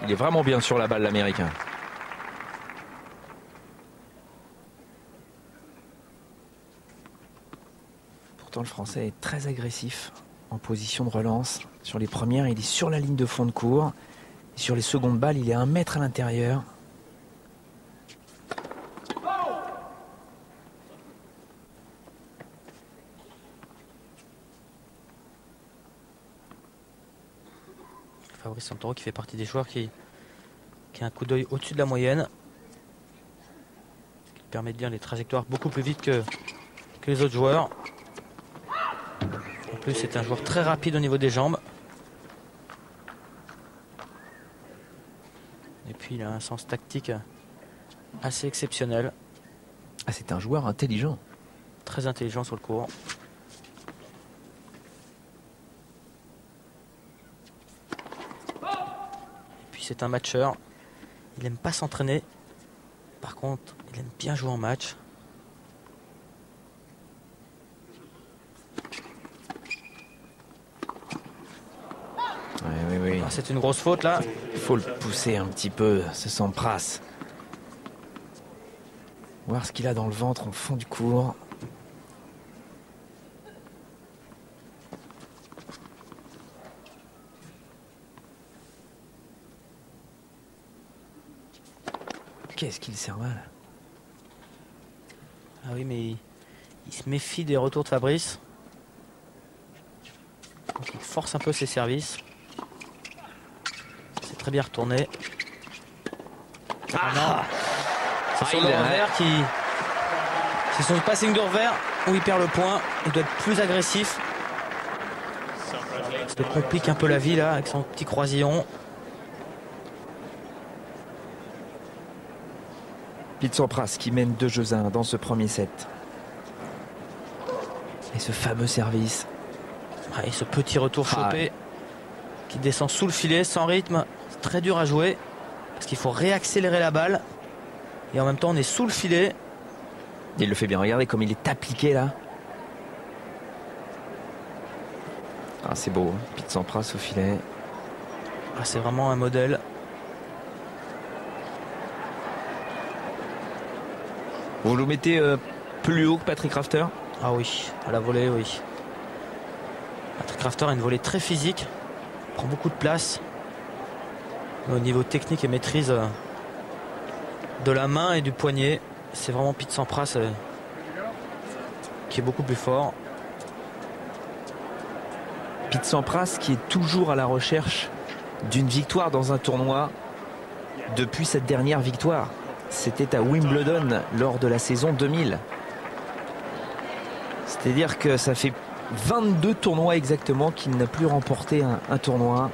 Il est vraiment bien sur la balle, l'Américain. Pourtant, le Français est très agressif en position de relance. Sur les premières, il est sur la ligne de fond de court. Et sur les secondes balles, il est 1 mètre à l'intérieur. Fabrice Santoro qui fait partie des joueurs qui a un coup d'œil au-dessus de la moyenne. Ce qui permet de lire les trajectoires beaucoup plus vite que les autres joueurs. En plus, c'est un joueur très rapide au niveau des jambes. Et puis, il a un sens tactique assez exceptionnel. Ah, c'est un joueur intelligent. Très intelligent sur le court. C'est un matcheur. Il n'aime pas s'entraîner. Par contre, il aime bien jouer en match. Oui. Ah, c'est une grosse faute là. Il faut le pousser un petit peu, ce Sampras. Voir ce qu'il a dans le ventre au fond du court. Qu'est-ce qu'il sert mal? Ah oui, mais il se méfie des retours de Fabrice. Donc il force un peu ses services. C'est très bien retourné. C'est sur le revers qui... C'est son passing de revers où il perd le point. Il doit être plus agressif. Ça te complique un peu la vie là avec son petit croisillon. Pete Sampras qui mène 2-1 dans ce premier set. Et ce fameux service. Et ce petit retour chopé qui descend sous le filet sans rythme. C'est très dur à jouer parce qu'il faut réaccélérer la balle. Et en même temps, on est sous le filet. Il le fait bien. Regardez comme il est appliqué là. Ah, c'est beau. Pete Sampras au filet. Ah, c'est vraiment un modèle. Vous le mettez plus haut que Patrick Rafter? Ah oui, à la volée, oui. Patrick Rafter a une volée très physique. Il prend beaucoup de place. Mais au niveau technique et maîtrise de la main et du poignet, c'est vraiment Pete Sampras qui est beaucoup plus fort. Pete Sampras qui est toujours à la recherche d'une victoire dans un tournoi depuis cette dernière victoire. C'était à Wimbledon lors de la saison 2000. C'est-à-dire que ça fait 22 tournois exactement qu'il n'a plus remporté un tournoi.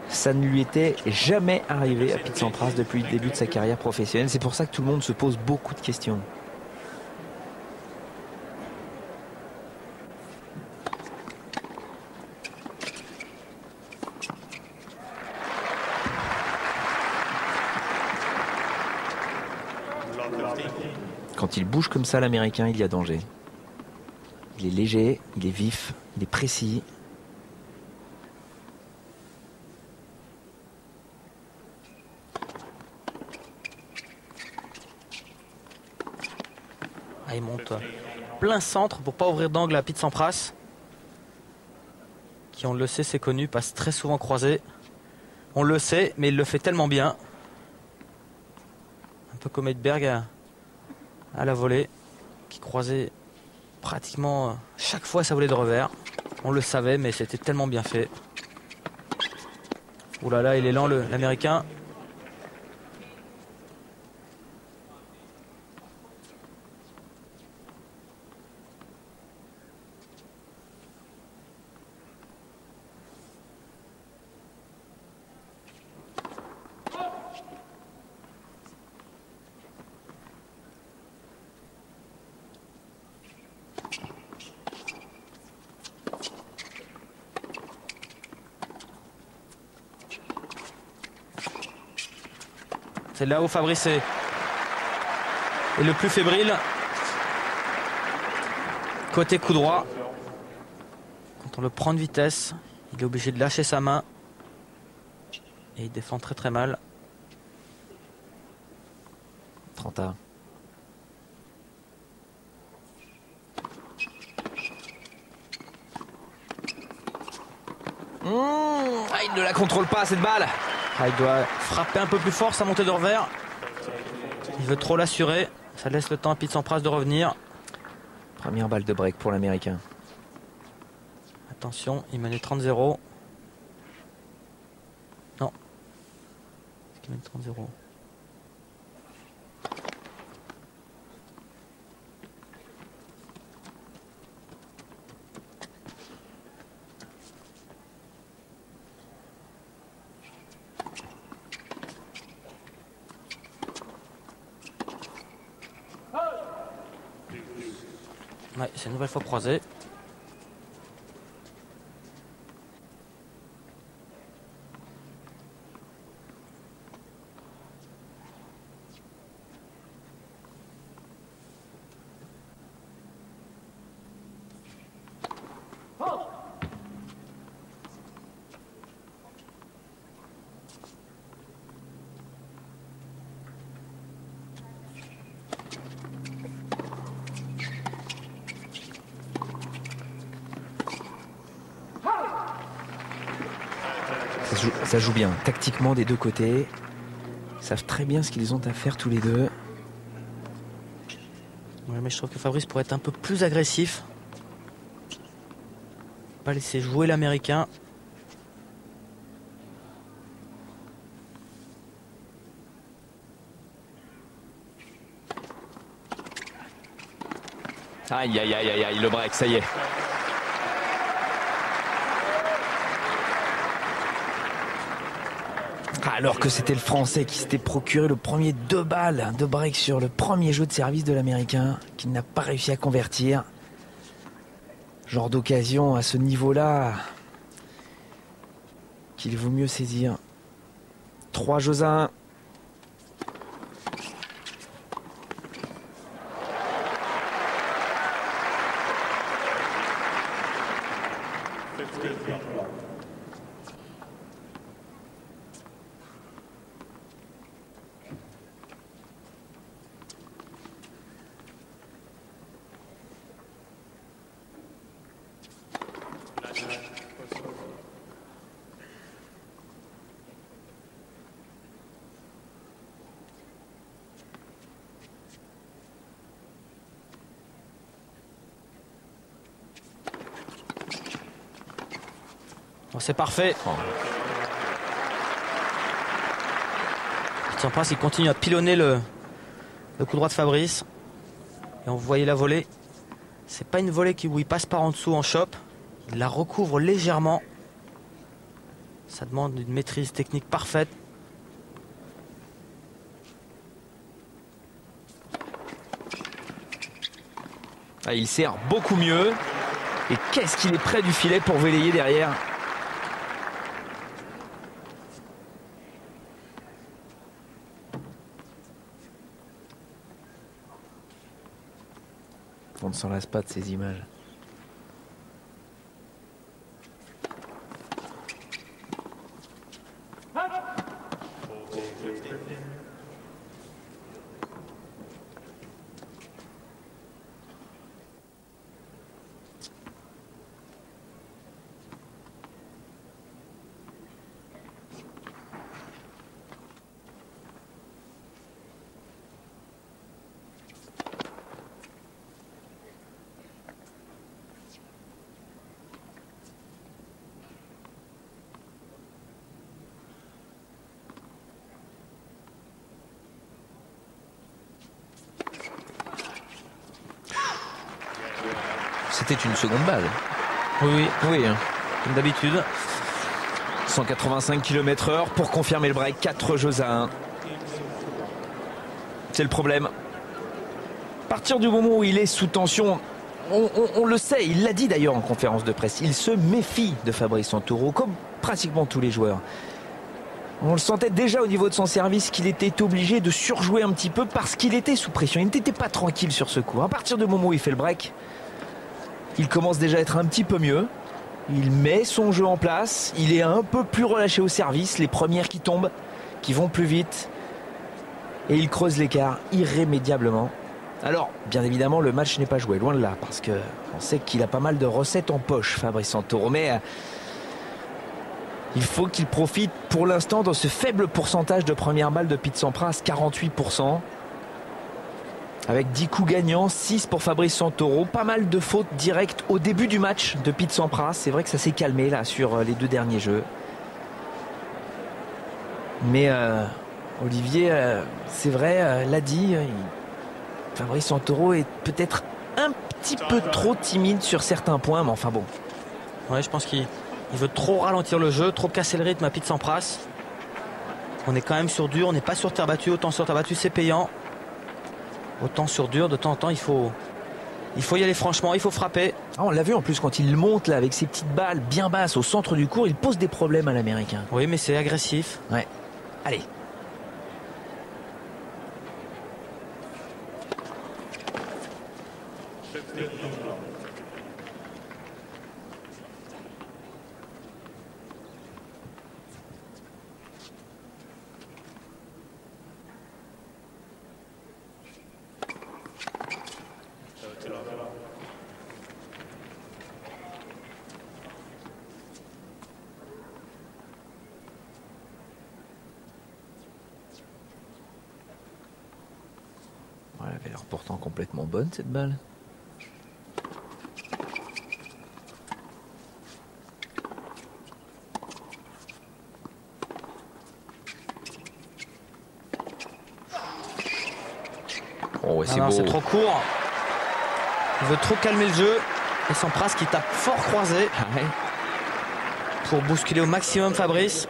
Ça ne lui était jamais arrivé à Pete Sampras depuis le début de sa carrière professionnelle. C'est pour ça que tout le monde se pose beaucoup de questions. Quand il bouge comme ça, l'Américain, il y a danger. Il est léger, il est vif, il est précis. Ah, il monte plein centre pour pas ouvrir d'angle à Pete Sampras, qui, on le sait, c'est connu, passe très souvent croisé. On le sait, mais il le fait tellement bien. Un peu comme Edberg à la volée, qui croisait pratiquement chaque fois sa volée de revers. On le savait, mais c'était tellement bien fait. Ouh là là, il est lent, l'Américain. C'est là où Fabrice est le plus fébrile. Côté coup droit. Quand on le prend de vitesse, il est obligé de lâcher sa main. Et il défend très très mal. 30A. Il ne la contrôle pas cette balle. Il doit frapper un peu plus fort sa montée de revers. Il veut trop l'assurer. Ça laisse le temps à Pete Sampras de revenir. Première balle de break pour l'Américain. Attention, il menait 30-0. Non. Est-ce qu'il mène 30-0 ? Ouais, c'est une nouvelle fois croisée. Ça joue bien, tactiquement des deux côtés. Ils savent très bien ce qu'ils ont à faire tous les deux. Ouais, mais je trouve que Fabrice pourrait être un peu plus agressif. Pas laisser jouer l'Américain. Aïe, aïe, aïe, aïe, aïe, le break, ça y est. Alors que c'était le Français qui s'était procuré le premier 2 balles de break sur le premier jeu de service de l'Américain, qu'il n'a pas réussi à convertir. Genre d'occasion à ce niveau-là qu'il vaut mieux saisir. 3 jeux à 1. C'est parfait. Sampras, il continue à pilonner le coup droit de Fabrice. Et on voyait la volée. C'est pas une volée où il passe par en dessous en chope. Il la recouvre légèrement. Ça demande une maîtrise technique parfaite. Il sert beaucoup mieux. Et qu'est-ce qu'il est près du filet pour vélayer derrière. On ne s'en lasse pas de ces images. C'était une seconde balle. Oui, Comme d'habitude. 185 km/h pour confirmer le break. 4 jeux à 1. C'est le problème. À partir du moment où il est sous tension, on le sait, il l'a dit d'ailleurs en conférence de presse, il se méfie de Fabrice Santoro, comme pratiquement tous les joueurs. On le sentait déjà au niveau de son service qu'il était obligé de surjouer un petit peu parce qu'il était sous pression. Il n'était pas tranquille sur ce coup. À partir du moment où il fait le break, il commence déjà à être un petit peu mieux. Il met son jeu en place. Il est un peu plus relâché au service. Les premières qui tombent, qui vont plus vite. Et il creuse l'écart irrémédiablement. Alors, bien évidemment, le match n'est pas joué, loin de là, parce qu'on sait qu'il a pas mal de recettes en poche, Fabrice Santoro, mais il faut qu'il profite pour l'instant dans ce faible pourcentage de première balle de Pete Sampras, 48%. Avec 10 coups gagnants, 6 pour Fabrice Santoro. Pas mal de fautes directes au début du match de Pete Sampras. C'est vrai que ça s'est calmé là sur les 2 derniers jeux. Mais Olivier, c'est vrai, l'a dit, Fabrice Santoro est peut-être un petit peu trop timide sur certains points, mais enfin bon. Ouais, je pense qu'il veut trop ralentir le jeu, trop casser le rythme à Pete Sampras. On est quand même sur dur, on n'est pas sur terre battue. Autant sur terre battue, c'est payant. Autant sur dur, de temps en temps, il faut y aller franchement, il faut frapper. Ah, on l'a vu en plus quand il monte là avec ses petites balles bien basses au centre du court, il pose des problèmes à l'Américain. Oui, mais c'est agressif. Ouais. Allez. Elle avait l'air pourtant complètement bonne cette balle. Oh ouais, c'est beau. C'est trop court. Il veut trop calmer le jeu. Et Sampras qui tape fort croisé. Ah ouais. Pour bousculer au maximum Fabrice.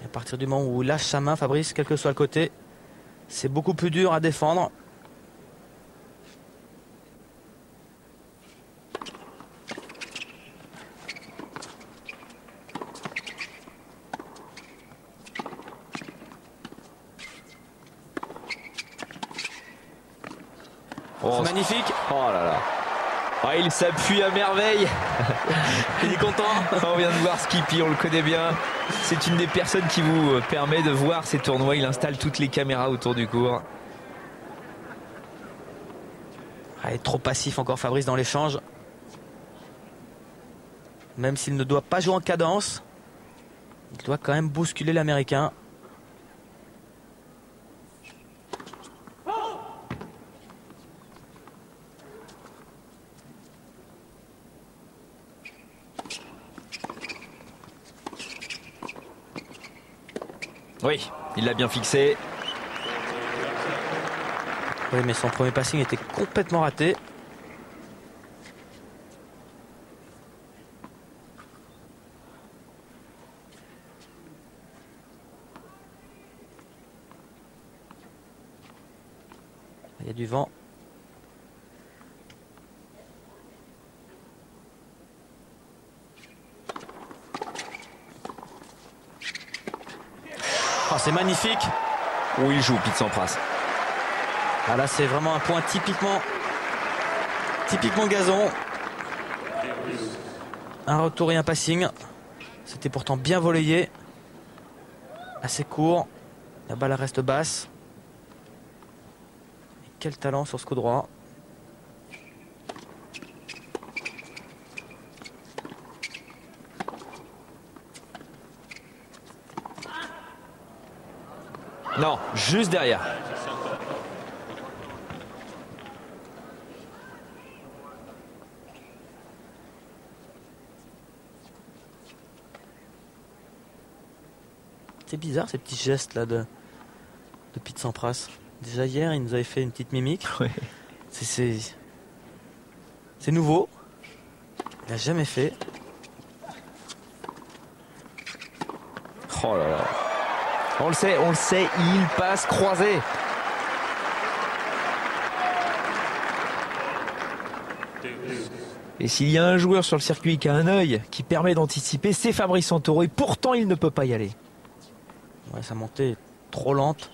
Et à partir du moment où il lâche sa main, Fabrice, quel que soit le côté, c'est beaucoup plus dur à défendre. Oh, c'est magnifique. Oh là là. Ah, il s'appuie à merveille. Il est content. On vient de voir Skippy, on le connaît bien. C'est une des personnes qui vous permet de voir ces tournois. Il installe toutes les caméras autour du court. Il est trop passif encore Fabrice dans l'échange. Même s'il ne doit pas jouer en cadence, il doit quand même bousculer l'Américain. Oui, il l'a bien fixé. Oui, mais son premier passing était complètement raté. Il y a du vent. Oh, c'est magnifique. Où il joue, Pete Sampras. Ah, là, c'est vraiment un point typiquement gazon. Un retour et un passing. C'était pourtant bien volleyé. Assez court. La balle reste basse. Et quel talent sur ce coup droit. Non, juste derrière. C'est bizarre ces petits gestes là de Pete Sampras. Déjà hier, il nous avait fait une petite mimique. Ouais. C'est nouveau. Il n'a jamais fait. Oh là là. On le sait, il passe croisé. Et s'il y a un joueur sur le circuit qui a un œil qui permet d'anticiper, c'est Fabrice Santoro. Et pourtant, il ne peut pas y aller. Ouais, sa montée est trop lente.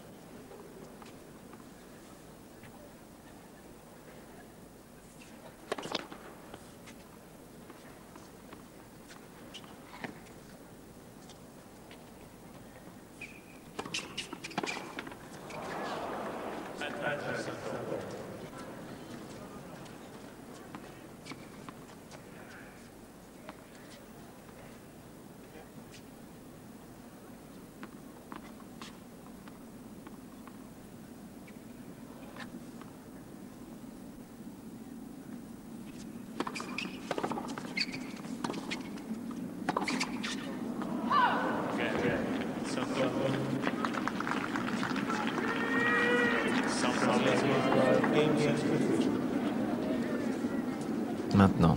Maintenant,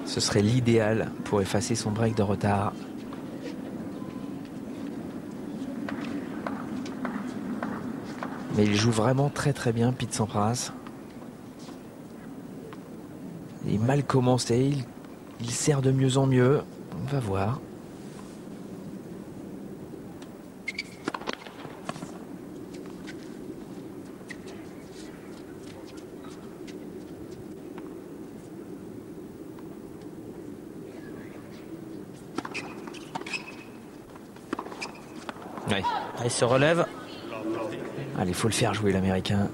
ce serait l'idéal pour effacer son break de retard. Mais il joue vraiment très très bien, Pete Sampras. Il est mal commencé, il sert de mieux en mieux. On va voir. Ouais. Il se relève. Allez, il faut le faire jouer, l'Américain.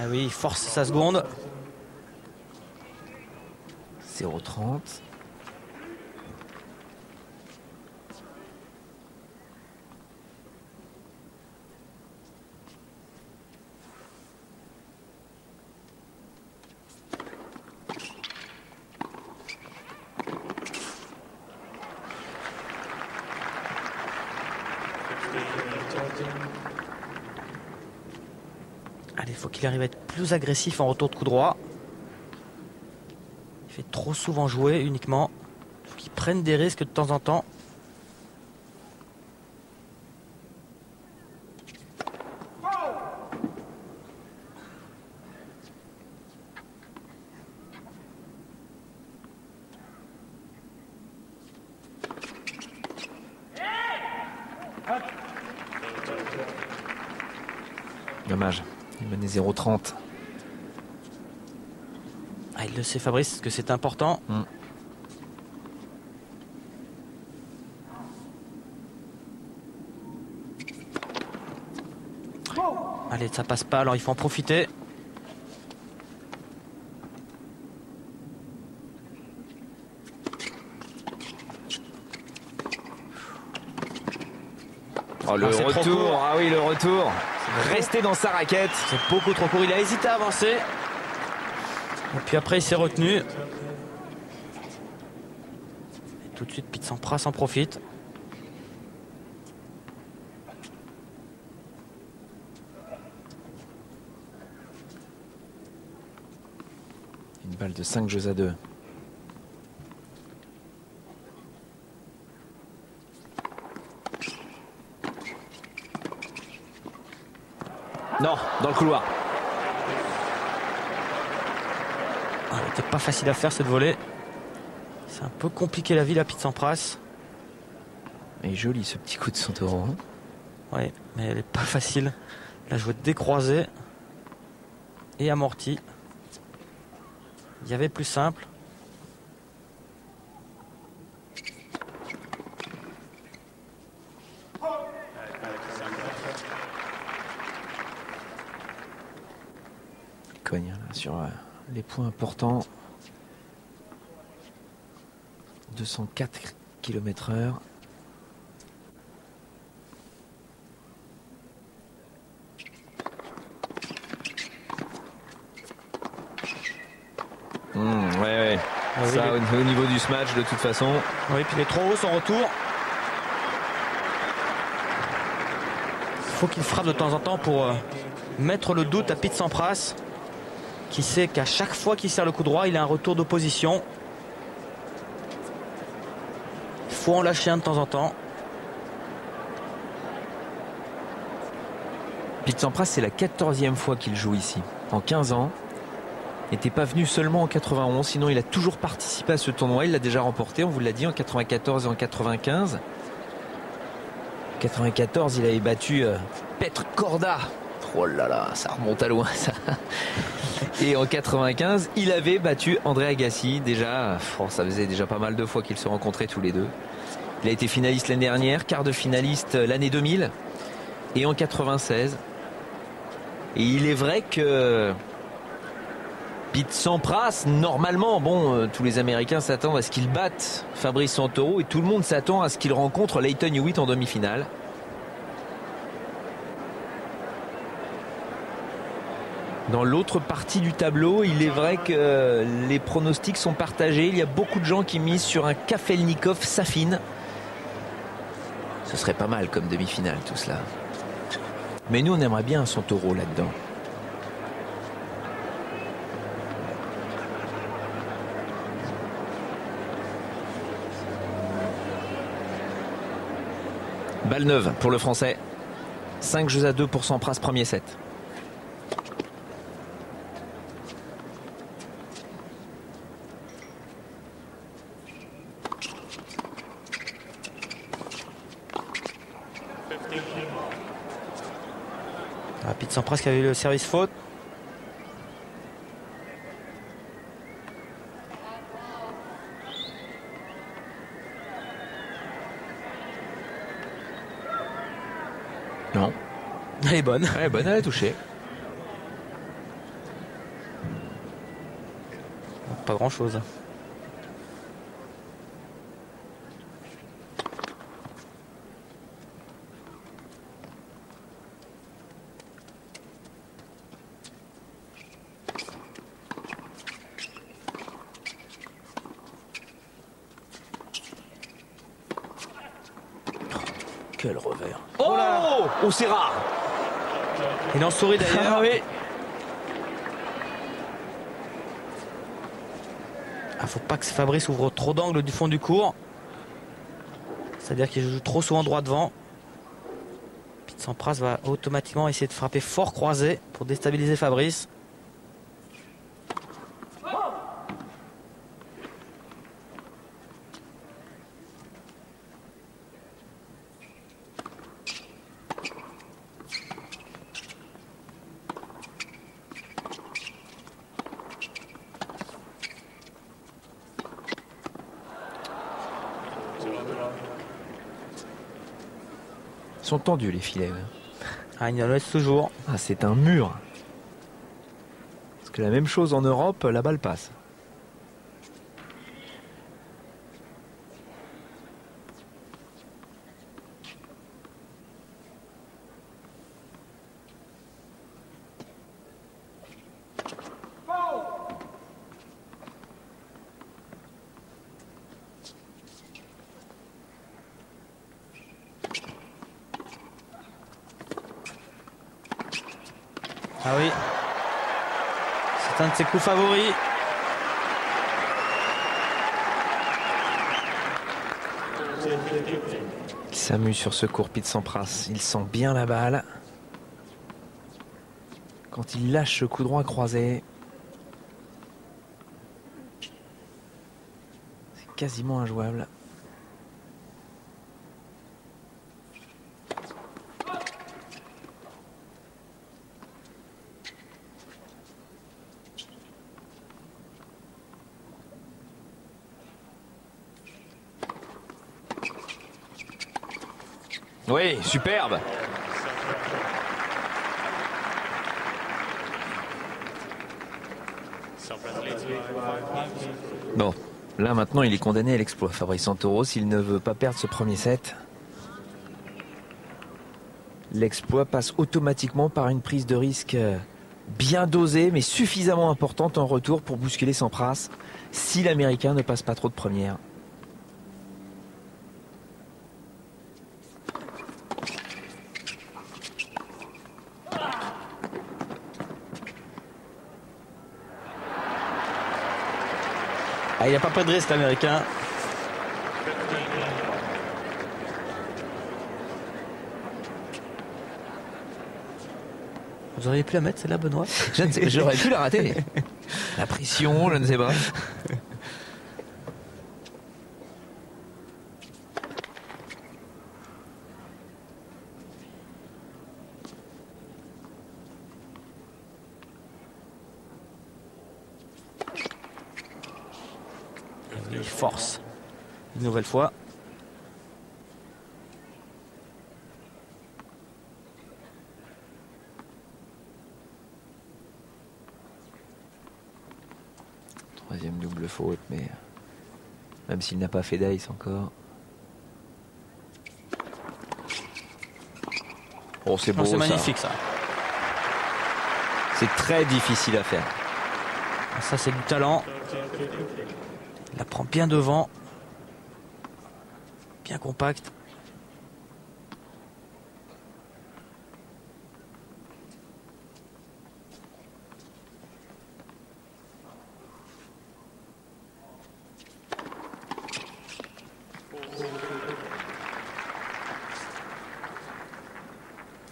Ah oui, il force sa seconde. 0,30. Allez, il faut qu'il arrive à être plus agressif en retour de coup droit. Il fait trop souvent jouer uniquement. Il faut qu'il prenne des risques de temps en temps. Dommage, il menait 0,30. Ah, il le sait, Fabrice, que c'est important. Allez, ça passe pas, alors il faut en profiter. Oh, le retour, ah oui, le retour. Rester dans sa raquette. C'est beaucoup trop court, il a hésité à avancer. Et puis après, il s'est retenu. Et tout de suite, Pete Sampras en profite. Une balle de 5 jeux à 2. Non, dans le couloir. Ah, c'était pas facile à faire cette volée. C'est un peu compliqué la vie, la Pete Sampras. Et joli ce petit coup de Santoro. Oui, mais elle est pas facile. La jouée décroisée et amortie. Il y avait plus simple. Cogne là, sur les points importants. 204 km/h. Ouais. Ah oui, ça, au niveau du smash, de toute façon. Oui, puis il est trop haut son retour. Il faut qu'il frappe de temps en temps pour mettre le doute à Pete Sampras, qui sait qu'à chaque fois qu'il sert le coup droit, il a un retour d'opposition. Il faut en lâcher un de temps en temps. Pete Sampras, c'est la 14e fois qu'il joue ici. En 15 ans. Il n'était pas venu seulement en 91, sinon il a toujours participé à ce tournoi. Il l'a déjà remporté, on vous l'a dit, en 94 et en 95. En 94, il avait battu Petr Korda. Oh là là, ça remonte à loin ça. Et en 95, il avait battu André Agassi. Déjà, ça faisait déjà pas mal de fois qu'ils se rencontraient tous les deux. Il a été finaliste l'année dernière, quart de finaliste l'année 2000 et en 96. Et il est vrai que Pete Sampras, normalement, bon, tous les Américains s'attendent à ce qu'il batte Fabrice Santoro et tout le monde s'attend à ce qu'il rencontre Lleyton Hewitt en demi-finale. Dans l'autre partie du tableau, il est vrai que les pronostics sont partagés. Il y a beaucoup de gens qui misent sur un Kafelnikov-Safin. Ce serait pas mal comme demi-finale tout cela. Mais nous, on aimerait bien un Santoro là-dedans. Balle neuve pour le Français. 5-2 pour Sampras, premier set. Pete Sampras qui avait eu le service faute. Non. Elle est bonne. Elle est bonne, elle a touché. Pas grand chose. Quel revers. Oh, oh, c'est rare. Il en sourit d'ailleurs. Ah oui. Faut pas que Fabrice ouvre trop d'angles du fond du court. C'est-à-dire qu'il joue trop souvent droit devant. Pete Sampras va automatiquement essayer de frapper fort croisé pour déstabiliser Fabrice. Ils sont tendus les filets. Ah, il en laisse toujours. Ah, c'est un mur. Parce que la même chose en Europe, la balle passe. Ah oui. C'est un de ses coups favoris. Il s'amuse sur ce court, Pete Sampras. Il sent bien la balle. Quand il lâche ce coup droit croisé, c'est quasiment injouable. Oui, superbe. Bon, là maintenant il est condamné à l'exploit, Fabrice Santoro, s'il ne veut pas perdre ce premier set. L'exploit passe automatiquement par une prise de risque bien dosée, mais suffisamment importante en retour pour bousculer Sampras, si l'Américain ne passe pas trop de première. Ah, il n'y a pas pris de risque l'Américain. Vous auriez pu la mettre, celle-là, Benoît? J'aurais pu la rater. La pression, je ne sais pas. Et oui, force. Une nouvelle fois. Troisième double faute, mais même s'il n'a pas fait d'ace encore. Oh, c'est beau, c'est magnifique ça. C'est très difficile à faire. Ça, c'est du talent. Il la prend bien devant. Bien compact.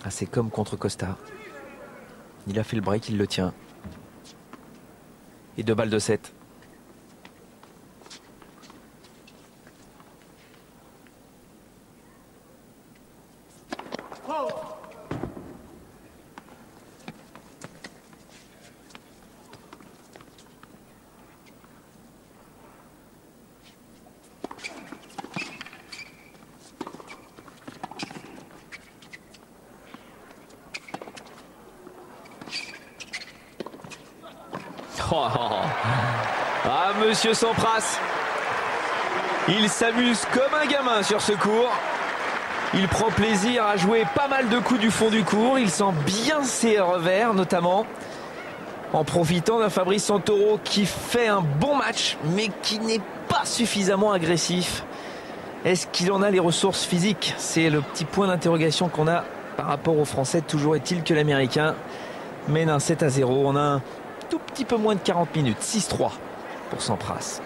Ah, c'est comme contre Costa. Il a fait le break, il le tient. Et 2 balles de 7. Oh. Ah, monsieur Sampras, il s'amuse comme un gamin sur ce court. Il prend plaisir à jouer pas mal de coups du fond du court. Il sent bien ses revers, notamment en profitant d'un Fabrice Santoro qui fait un bon match, mais qui n'est pas suffisamment agressif. Est-ce qu'il en a les ressources physiques? C'est le petit point d'interrogation qu'on a par rapport aux Français. Toujours est-il que l'Américain mène un 7-0. On a un tout petit peu moins de 40 minutes. 6-3 pour Sampras.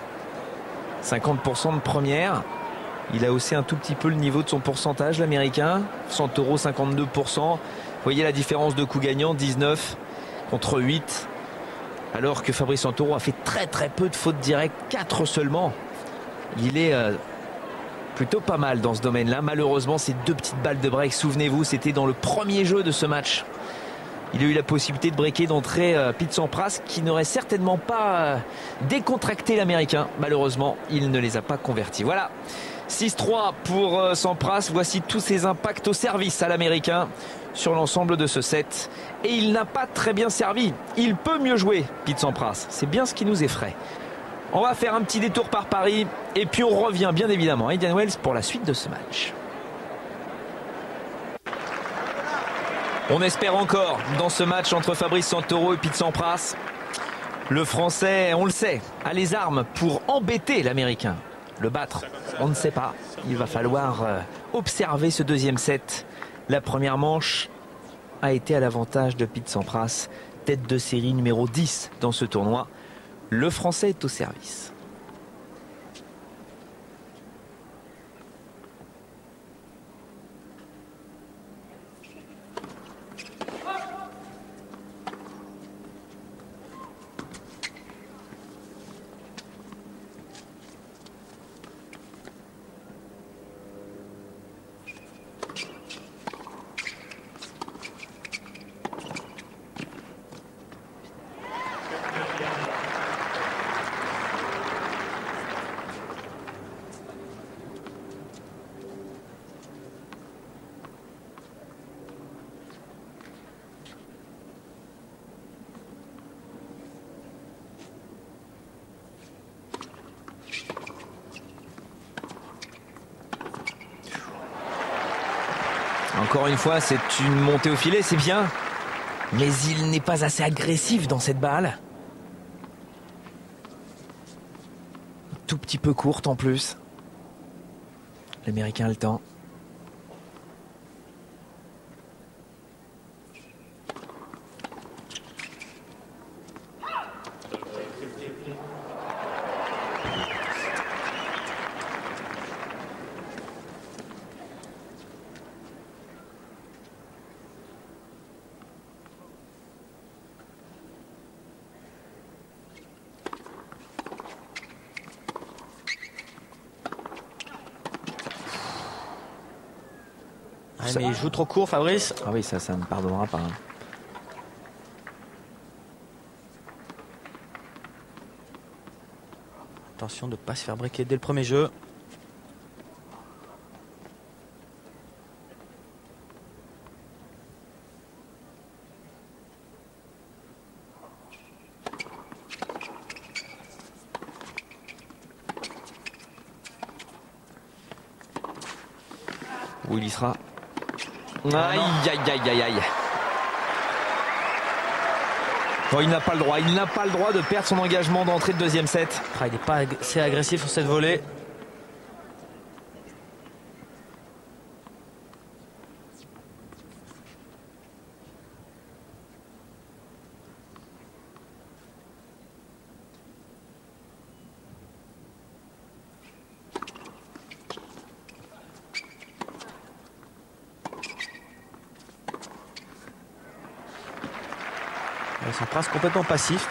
50% de première. Il a haussé un tout petit peu le niveau de son pourcentage, l'Américain. Santoro, 52%. Vous voyez la différence de coups gagnants, 19 contre 8. Alors que Fabrice Santoro a fait très peu de fautes directes, 4 seulement. Il est plutôt pas mal dans ce domaine-là. Malheureusement, ces 2 petites balles de break, souvenez-vous, c'était dans le premier jeu de ce match. Il a eu la possibilité de breaker d'entrée Pete Sampras, qui n'aurait certainement pas décontracté l'Américain. Malheureusement, il ne les a pas convertis. Voilà, 6-3 pour Sampras. Voici tous ses impacts au service à l'Américain sur l'ensemble de ce set. Et il n'a pas très bien servi. Il peut mieux jouer, Pete Sampras. C'est bien ce qui nous effraie. On va faire un petit détour par Paris. Et puis on revient bien évidemment à Indian Wells pour la suite de ce match. On espère encore dans ce match entre Fabrice Santoro et Pete Sampras. Le Français, on le sait, a les armes pour embêter l'Américain. Le battre, on ne sait pas. Il va falloir observer ce deuxième set. La première manche a été à l'avantage de Pete Sampras, tête de série numéro 10 dans ce tournoi. Le Français est au service. Encore une fois, c'est une montée au filet, c'est bien. Mais il n'est pas assez agressif dans cette balle. Tout petit peu courte en plus. L'Américain a le temps. Ouais, mais il joue trop court, Fabrice. Ah oui, ça ne pardonnera pas. Hein. Attention de ne pas se faire briquer dès le premier jeu. Où il y sera. Aïe, aïe, aïe, aïe, aïe. Bon, il n'a pas le droit. Il n'a pas le droit de perdre son engagement d'entrée de deuxième set. Ah, il n'est pas assez agressif sur cette volée. Sampras complètement passif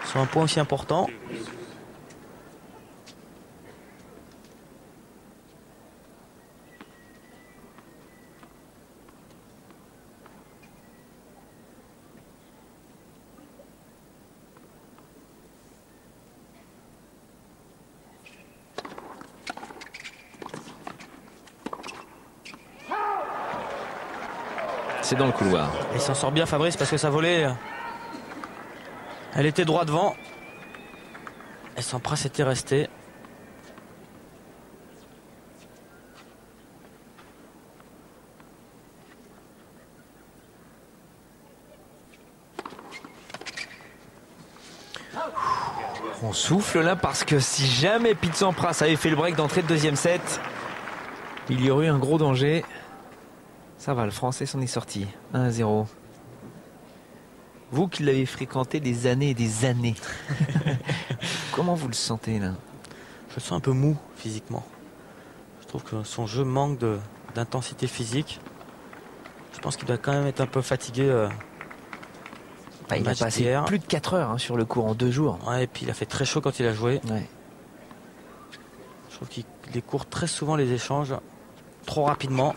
sur un point aussi important. C'est dans le couloir. Il s'en sort bien, Fabrice, parce que sa volée, elle était droit devant. Et Sampras était resté. On souffle là parce que si jamais Pete Sampras avait fait le break d'entrée de deuxième set, il y aurait eu un gros danger. Ça va, le Français s'en est sorti. 1-0. Vous qui l'avez fréquenté des années et des années, comment vous le sentez là? Je le sens un peu mou physiquement. Je trouve que son jeu manque d'intensité physique. Je pense qu'il doit quand même être un peu fatigué. Il a passé plus de 4 heures sur le court en 2 jours. Ouais, et puis il a fait très chaud quand il a joué. Ouais. Je trouve qu'il court très souvent les échanges, trop rapidement.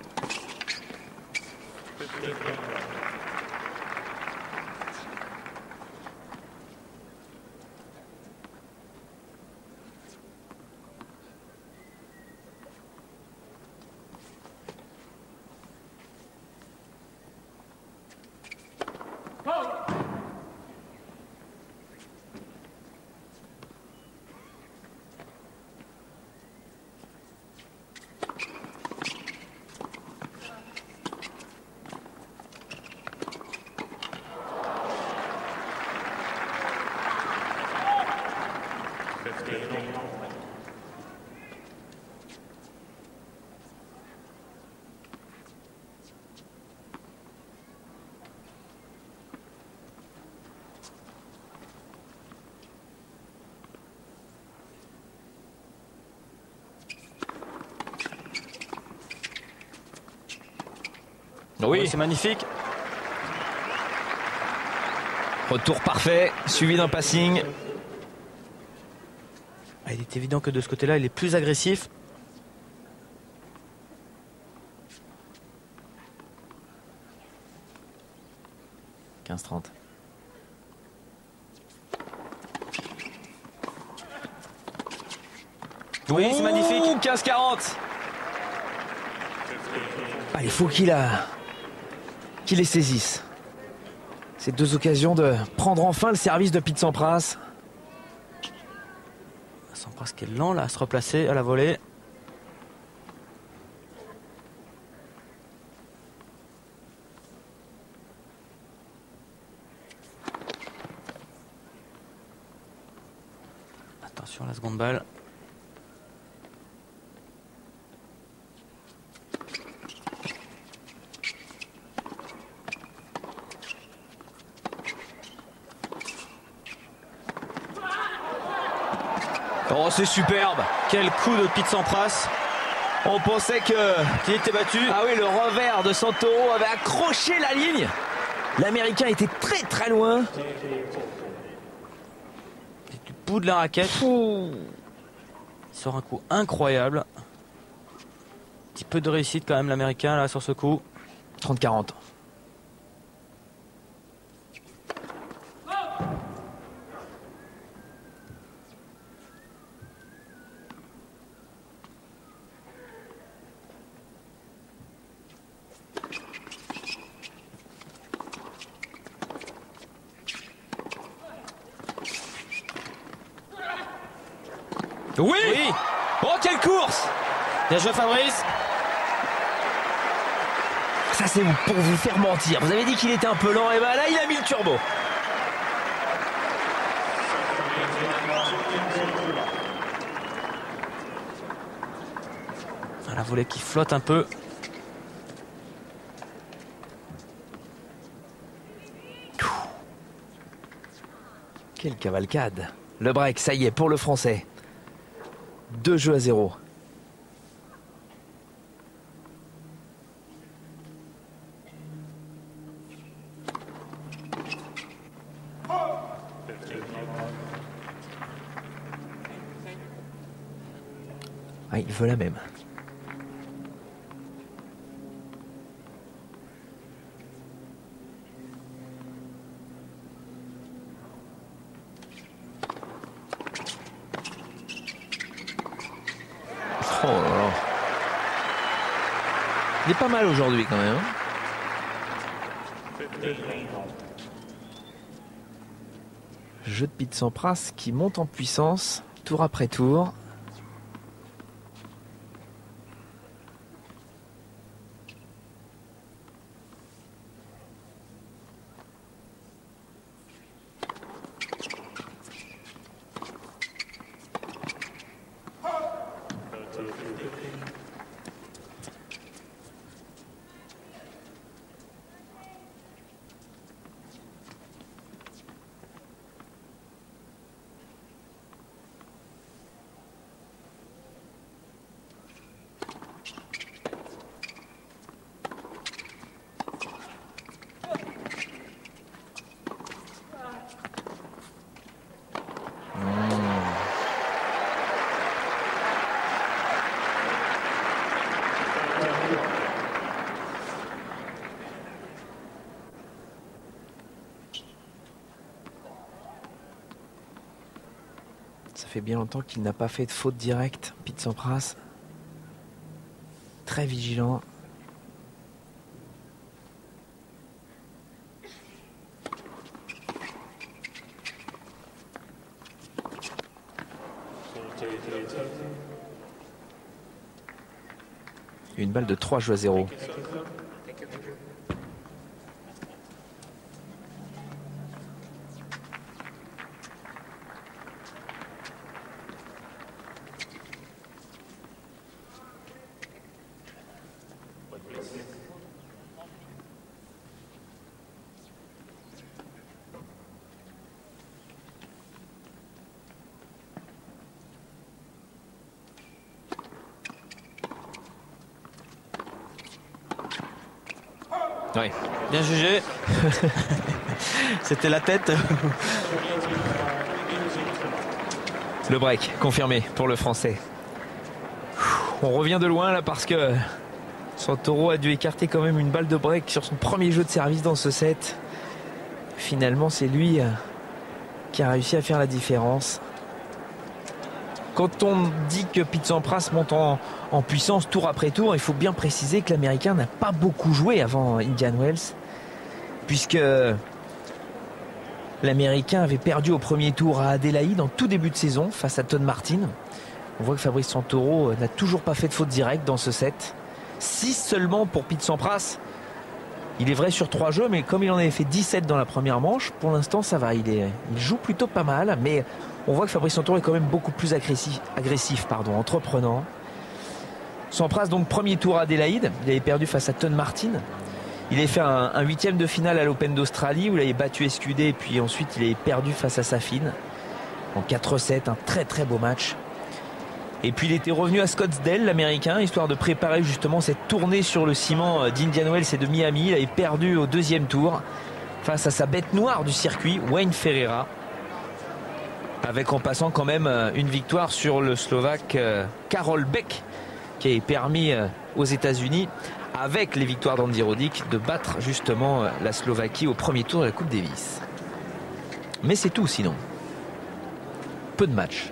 Oui, c'est magnifique. Retour parfait, suivi d'un passing. Il est évident que de ce côté-là, il est plus agressif. « 15-30. » Oui, c'est magnifique. 15-40. Il faut qu'il les saisisse. Ces 2 occasions de prendre enfin le service de Pete Sampras. Sampras qui est lent là à se replacer à la volée. Attention à la seconde balle. Oh, c'est superbe. Quel coup de Pete Sampras. On pensait qu'il était battu. Ah oui, le revers de Santoro avait accroché la ligne. L'Américain était très très loin. Du bout de la raquette. Il sort un coup incroyable. petit peu de réussite quand même l'Américain là sur ce coup. 30-40. Oui, Oui. Oh, quelle course! Bien joué Fabrice. Ça, c'est pour vous faire mentir. Vous avez dit qu'il était un peu lent, et ben là, il a mis le turbo. La volée qui flotte un peu. Quelle cavalcade. Le break, ça y est, pour le Français. 2-0. Ah, il veut la même. Oh là là. Il est pas mal aujourd'hui quand même. Jeu de Pete Sampras qui monte en puissance tour après tour. Ça fait bien longtemps qu'il n'a pas fait de faute directe, Pete Sampras. Très vigilant. Une balle de 3-0. Oui. Bien jugé. C'était la tête. Le break, confirmé pour le Français. On revient de loin là parce que Santoro a dû écarter quand même une balle de break sur son premier jeu de service dans ce set. Finalement, c'est lui qui a réussi à faire la différence. Quand on dit que Pete Sampras monte en puissance tour après tour, il faut bien préciser que l'Américain n'a pas beaucoup joué avant Indian Wells, puisque l'Américain avait perdu au premier tour à Adélaïde en tout début de saison face à Todd Martin. On voit que Fabrice Santoro n'a toujours pas fait de faute directe dans ce set. 6 seulement pour Pete Sampras. Il est vrai sur 3 jeux, mais comme il en avait fait 17 dans la première manche, pour l'instant ça va. Il joue plutôt pas mal, mais on voit que Fabrice Santoro est quand même beaucoup plus agressif, entreprenant. Sampras, donc premier tour à Adélaïde, il avait perdu face à Todd Martin. Il avait fait un 8e de finale à l'Open d'Australie où il avait battu SQD et puis ensuite il avait perdu face à Safin en 4-7, un très très beau match. Et puis il était revenu à Scottsdale, l'Américain, histoire de préparer justement cette tournée sur le ciment d'Indian Wells et de Miami. Il avait perdu au 2e tour face à sa bête noire du circuit, Wayne Ferreira, avec en passant quand même une victoire sur le Slovaque Karol Beck, qui a permis aux États-Unis, avec les victoires d'Andy Roddick, de battre justement la Slovaquie au premier tour de la Coupe Davis. Mais c'est tout sinon. Peu de matchs.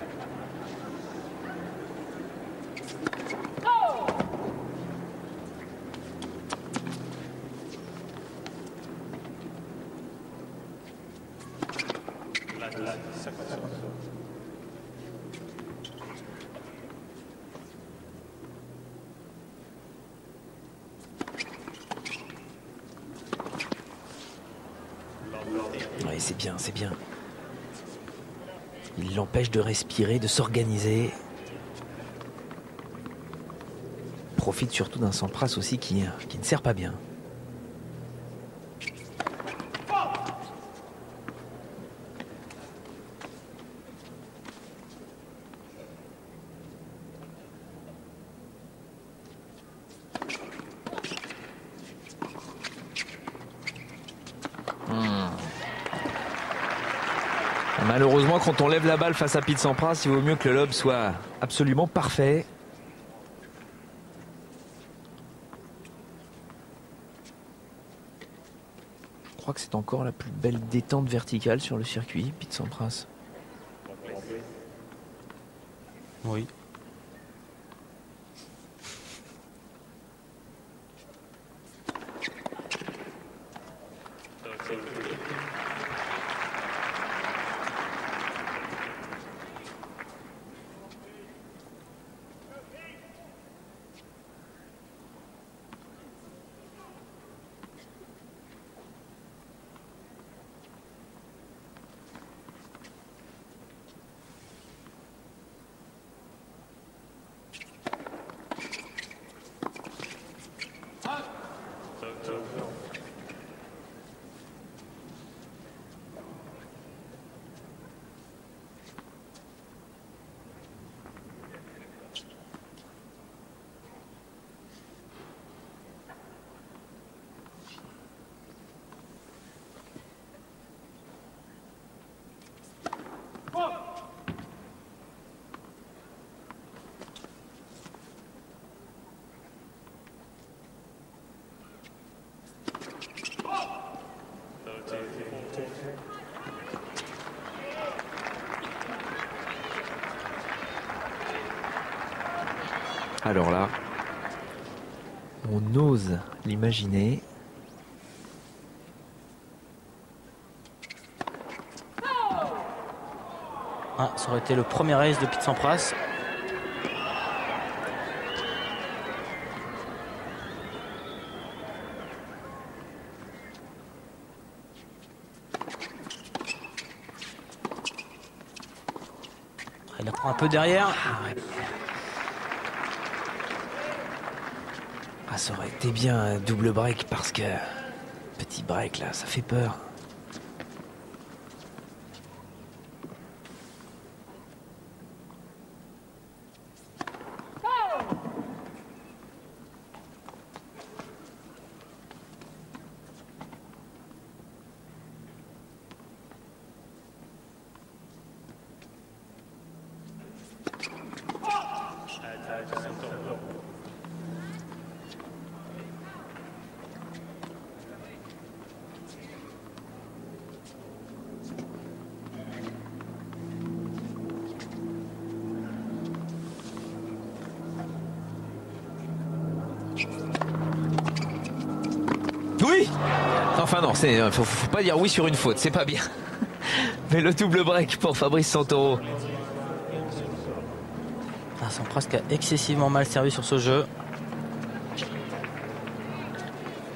Oui, c'est bien, c'est bien. Il l'empêche de respirer, de s'organiser. Profite surtout d'un Sampras aussi qui ne sert pas bien. Malheureusement, quand on lève la balle face à Pete Sampras, il vaut mieux que le lob soit absolument parfait. Je crois que c'est encore la plus belle détente verticale sur le circuit, Pete Sampras. Oui. Alors là, on ose l'imaginer. Ah, ça aurait été le premier ace de Pete Sampras. Il la prend un peu derrière. Ah, ça aurait été bien un double break parce que petit break là, ça fait peur. Oui. Enfin non, faut pas dire oui sur une faute, c'est pas bien. Mais le double break pour Fabrice Santoro. Ah, Sampras qui a excessivement mal servi sur ce jeu.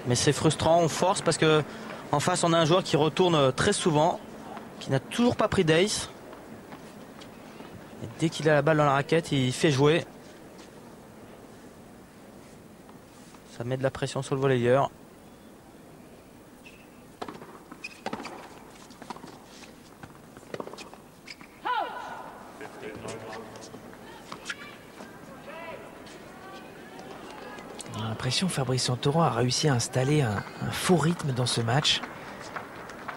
Mais c'est frustrant, on force parce que en face on a un joueur qui retourne très souvent, qui n'a toujours pas pris d'ace. Et dès qu'il a la balle dans la raquette, il fait jouer. Ça met de la pression sur le volleyeur. On a l'impression que Fabrice Santoro a réussi à installer un faux rythme dans ce match.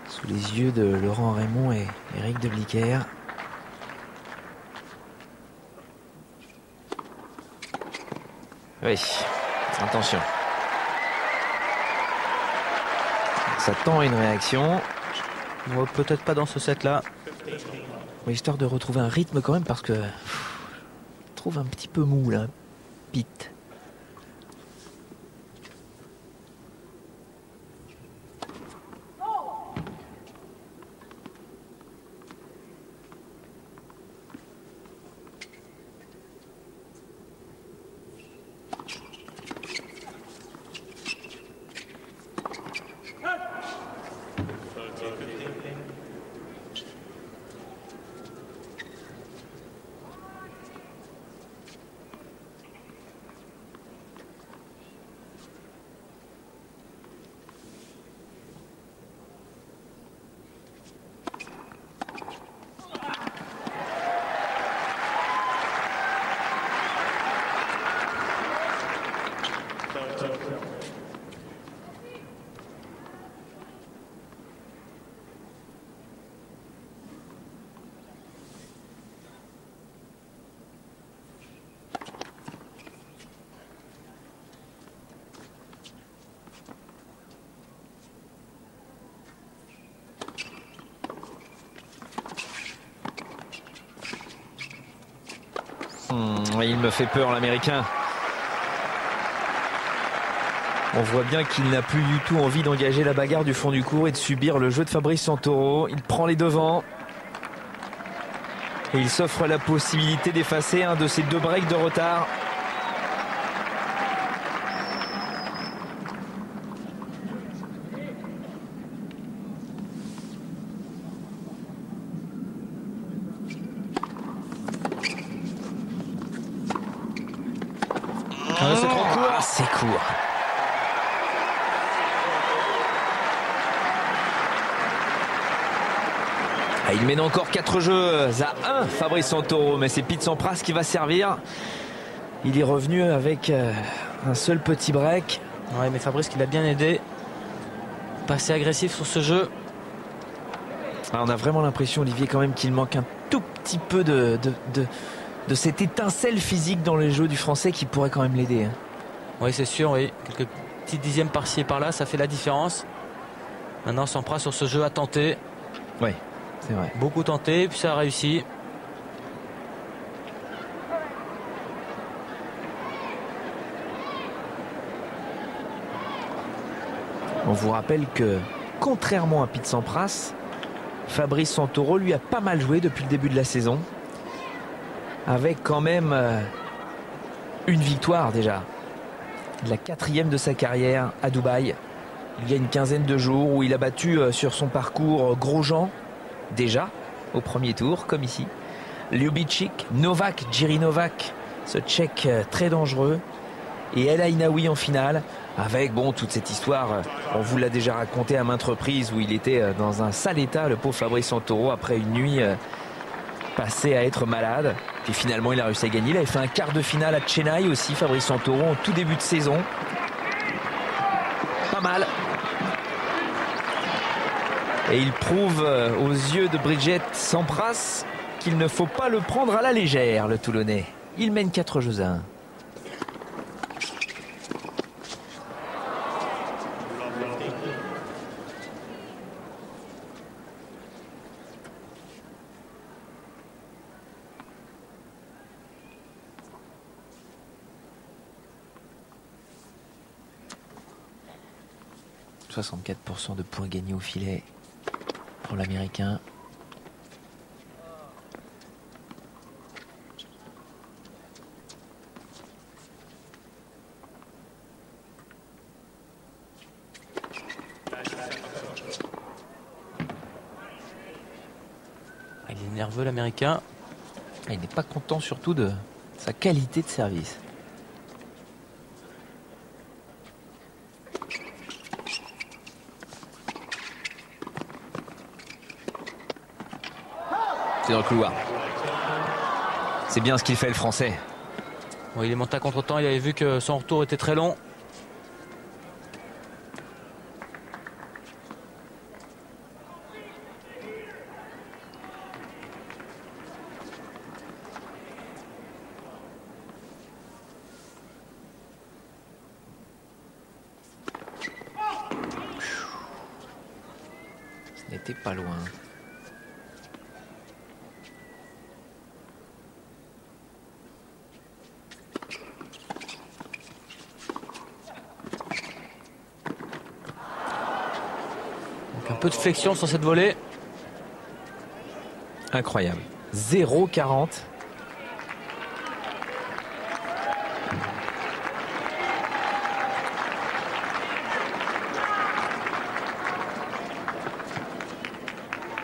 Sous les yeux de Laurent Raymond et Éric de Bliquer. Oui, attention. Ça tend une réaction. Peut-être pas dans ce set-là. Oui, histoire de retrouver un rythme quand même parce que je trouve un petit peu mou là, Pete. Il me fait peur, l'Américain. On voit bien qu'il n'a plus du tout envie d'engager la bagarre du fond du court et de subir le jeu de Fabrice Santoro. Il prend les devants. Et il s'offre la possibilité d'effacer un de ses 2 breaks de retard. C'est trop court. C'est court. Il mène encore 4 jeux à 1, Fabrice Santoro, mais c'est Pete Sampras qui va servir. Il est revenu avec un seul petit break. Ouais, mais Fabrice qui l'a bien aidé. Pas assez agressif sur ce jeu. On a vraiment l'impression, Olivier, quand même qu'il manque un tout petit peu de cette étincelle physique dans les jeux du Français qui pourrait quand même l'aider. Oui, c'est sûr, oui. Quelques petits dixièmes par-ci et par-là, ça fait la différence. Maintenant, Sampras sur ce jeu a tenté. Oui, c'est vrai. Beaucoup tenté, puis ça a réussi. On vous rappelle que, contrairement à Pete Sampras, Fabrice Santoro lui a pas mal joué depuis le début de la saison. Avec quand même une victoire déjà. La 4e de sa carrière à Dubaï. Il y a une quinzaine de jours où il a battu sur son parcours Grosjean, déjà, au premier tour, comme ici. Ljubicic, Novak, Jiří Novak, ce Tchèque très dangereux. Et El Ainaoui en finale, avec toute cette histoire, on vous l'a déjà raconté à maintes reprises, où il était dans un sale état, le pauvre Fabrice Santoro, après une nuit passée à être malade. Puis finalement, il a réussi à gagner. Il avait fait un quart de finale à Chennai aussi, Fabrice Santoro, en tout début de saison. Pas mal. Et il prouve aux yeux de Bridget Sampras qu'il ne faut pas le prendre à la légère, le Toulonnais. Il mène 4 jeux à 1. « 64% de points gagnés au filet pour l'Américain. » Il est nerveux, l'Américain. Il n'est pas content surtout de sa qualité de service. Dans le couloir. C'est bien ce qu'il fait, le Français. Bon, il est monté à contre-temps, il avait vu que son retour était très long. était pas loin. Donc un peu de flexion sur cette volée. Incroyable. 0,40.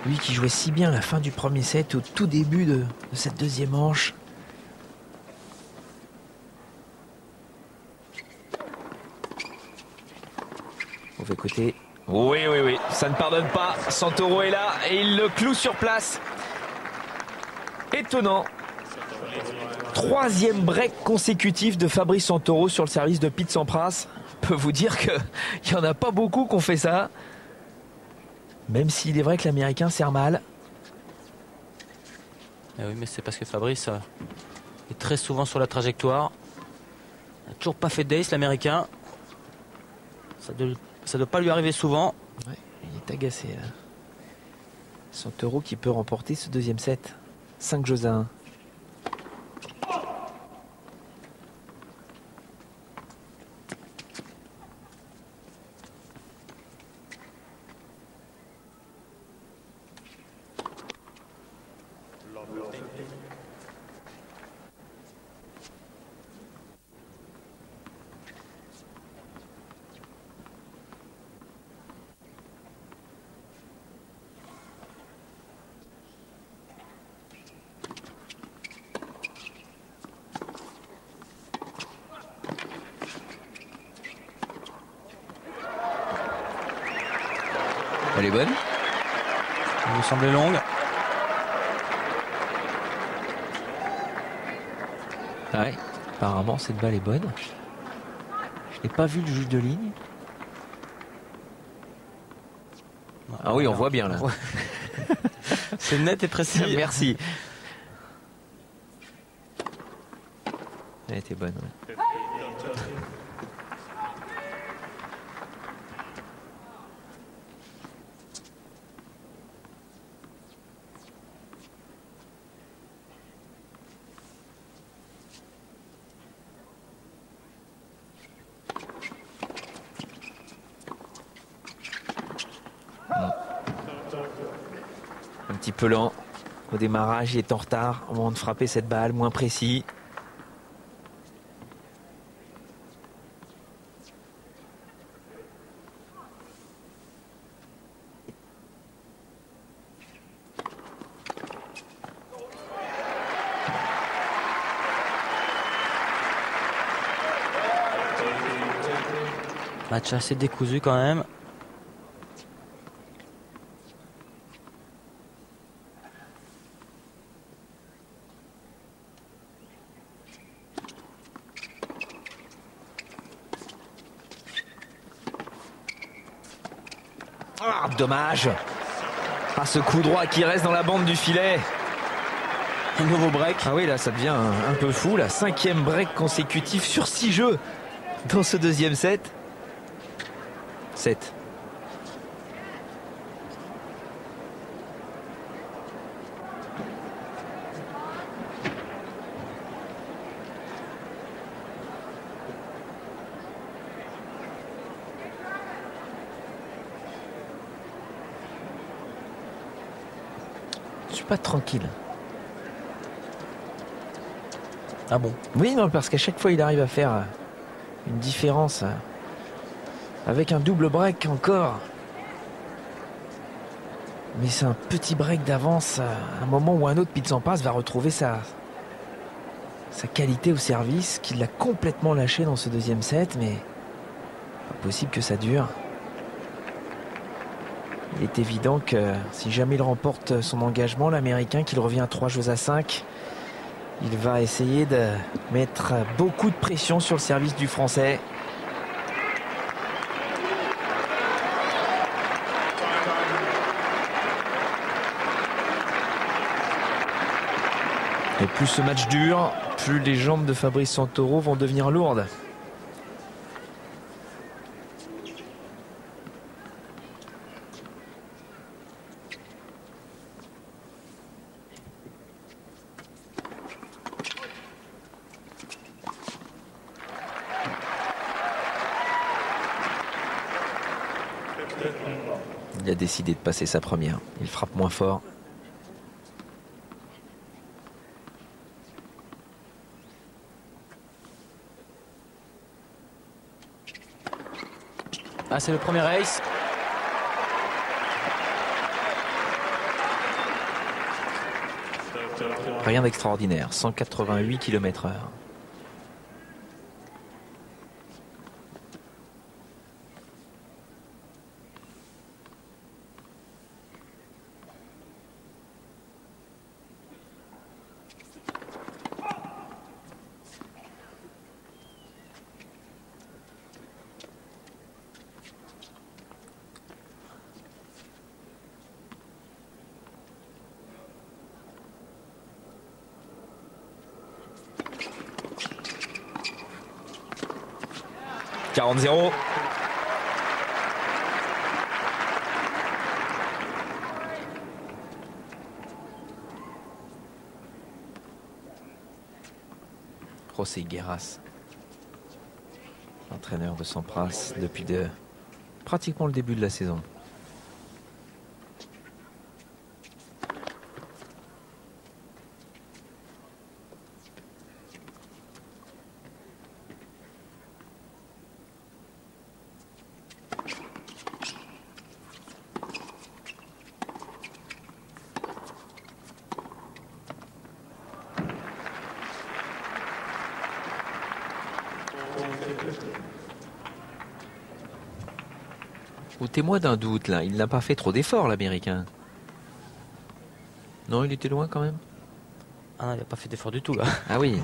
Lui qui jouait si bien à la fin du premier set, au tout début de cette deuxième manche. Mauvais côté. Oui, oui, oui, ça ne pardonne pas. Santoro est là et il le cloue sur place. Étonnant. Troisième break consécutif de Fabrice Santoro sur le service de Pete Sampras. Je peux vous dire qu'il n'y en a pas beaucoup qui ont fait ça. Même s'il est vrai que l'Américain sert mal. Eh oui, mais c'est parce que Fabrice est très souvent sur la trajectoire. Il n'a toujours pas fait d'ace, l'Américain. Ça ne doit pas lui arriver souvent. Ouais, il est agacé là. Santoro qui peut remporter ce deuxième set. 5 jeux à 1. Elle est bonne. Elle me semblait longue. Ouais, apparemment cette balle est bonne. Je n'ai pas vu le juge de ligne. Ah oui, on voit bien là. C'est net et précis. Merci. Elle était bonne. Ouais. Un petit peu lent au démarrage, il est en retard au moment de frapper cette balle, moins précis. Match assez décousu quand même. Ah, dommage. Ah, ce coup droit qui reste dans la bande du filet. Un nouveau break. Ah oui, là, ça devient un peu fou. La 5e break consécutif sur 6 jeux dans ce deuxième set. 7. Je suis pas tranquille. Ah bon? Oui, non, parce qu'à chaque fois, il arrive à faire une différence avec un double break encore. Mais c'est un petit break d'avance à un moment où un autre Pete Sampras va retrouver sa qualité au service, qu'il a complètement lâché dans ce deuxième set, mais pas possible que ça dure. Il est évident que si jamais il remporte son engagement, l'Américain, qu'il revient à 3 jeux à 5, il va essayer de mettre beaucoup de pression sur le service du Français. Et plus ce match dure, plus les jambes de Fabrice Santoro vont devenir lourdes. Il a décidé de passer sa première. Il frappe moins fort. Ah, c'est le premier ace. Rien d'extraordinaire. 188 km/h. « 40-0 ». José Guerras, entraîneur de Sampras depuis pratiquement le début de la saison. Au témoin d'un doute, là, il n'a pas fait trop d'efforts, l'Américain. Non, il était loin quand même. Ah non, il n'a pas fait d'effort du tout là. Ah oui.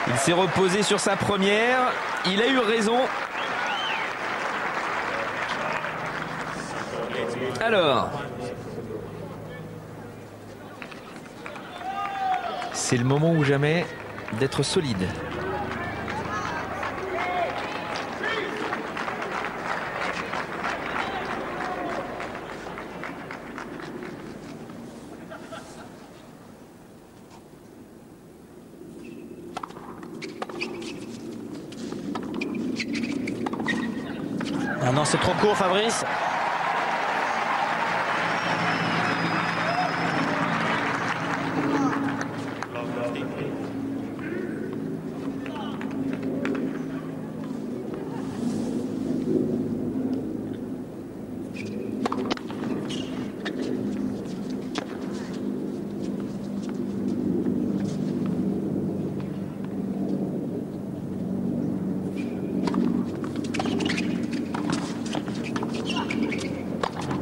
Il s'est reposé sur sa première. Il a eu raison. Alors. C'est le moment ou jamais d'être solide. Ah non, c'est trop court, Fabrice.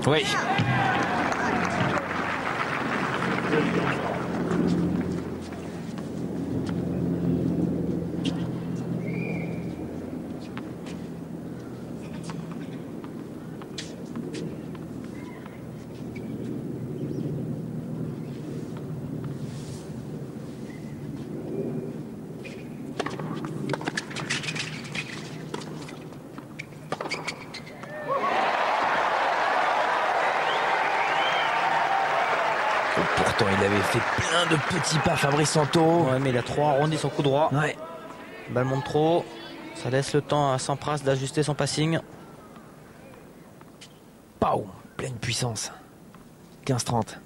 Oui. Pourtant, il avait fait plein de petits pas, Fabrice Santoro. Ouais, mais il a trop arrondi son coup droit. Ouais. Balle monte trop. Ça laisse le temps à Sampras d'ajuster son passing. Pau, pleine puissance. 15-30.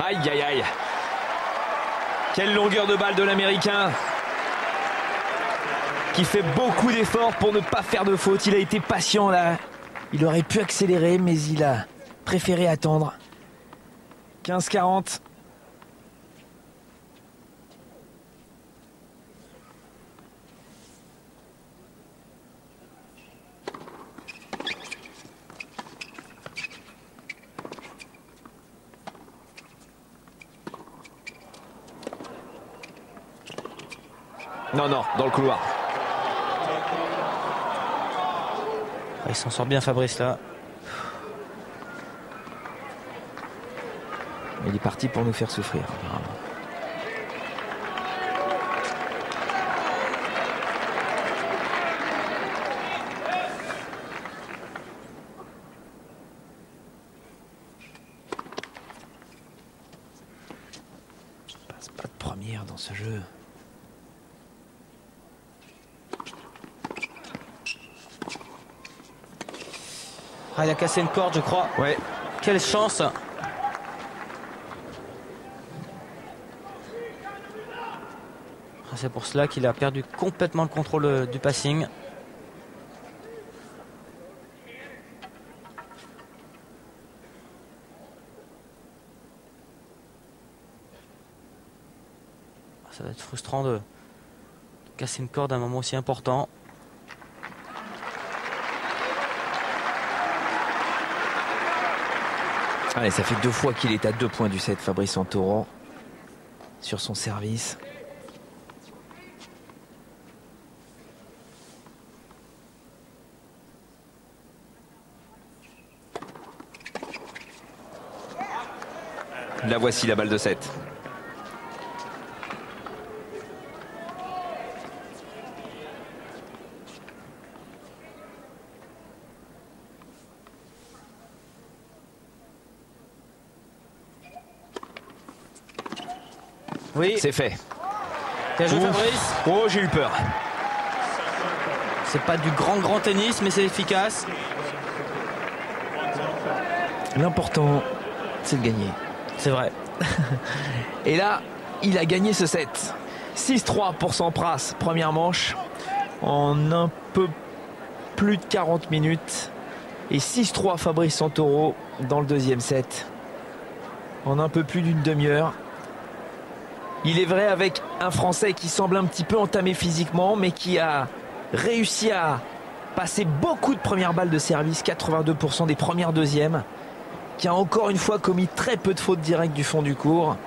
Aïe, aïe, aïe. Quelle longueur de balle de l'Américain, qui fait beaucoup d'efforts pour ne pas faire de faute. Il a été patient là. Il aurait pu accélérer, mais il a préféré attendre. 15-40. Non, non, dans le couloir. Il s'en sort bien, Fabrice, là. Il est parti pour nous faire souffrir. dans ce jeu. Ah, il a cassé une corde, je crois. Ouais. Quelle chance. C'est pour cela qu'il a perdu complètement le contrôle du passing. Ça va être frustrant de casser une corde à un moment aussi important. Allez, ça fait 2 fois qu'il est à 2 points du set, Fabrice Santoro, sur son service. La voici, la balle de 7. Oui, c'est fait. Bien joué, Fabrice. Oh, j'ai eu peur. C'est pas du grand tennis, mais c'est efficace. L'important, c'est de gagner. C'est vrai. Et là, il a gagné ce set. 6-3 pour Sampras, première manche, en un peu plus de 40 minutes. Et 6-3 Fabrice Santoro dans le deuxième set, en un peu plus d'une demi-heure. Il est vrai, avec un Français qui semble un petit peu entamé physiquement, mais qui a réussi à passer beaucoup de premières balles de service, 82% des premières deuxièmes, qui a encore une fois commis très peu de fautes directes du fond du court,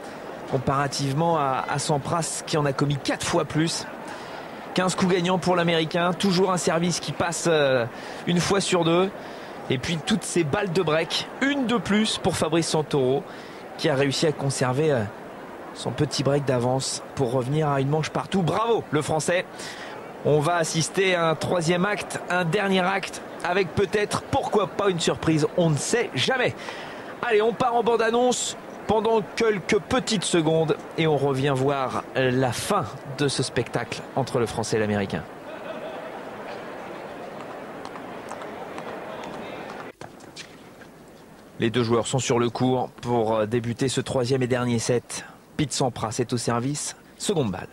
comparativement à Sampras qui en a commis 4 fois plus. 15 coups gagnants pour l'Américain, toujours un service qui passe une fois sur 2. Et puis toutes ces balles de break, une de plus pour Fabrice Santoro, qui a réussi à conserver son petit break d'avance pour revenir à une manche partout. Bravo le Français. On va assister à un troisième acte, un dernier acte, avec peut-être, pourquoi pas, une surprise. On ne sait jamais. Allez, on part en bande-annonce pendant quelques petites secondes et on revient voir la fin de ce spectacle entre le Français et l'Américain. Les deux joueurs sont sur le court pour débuter ce troisième et dernier set. Pete Sampras est au service. Seconde balle.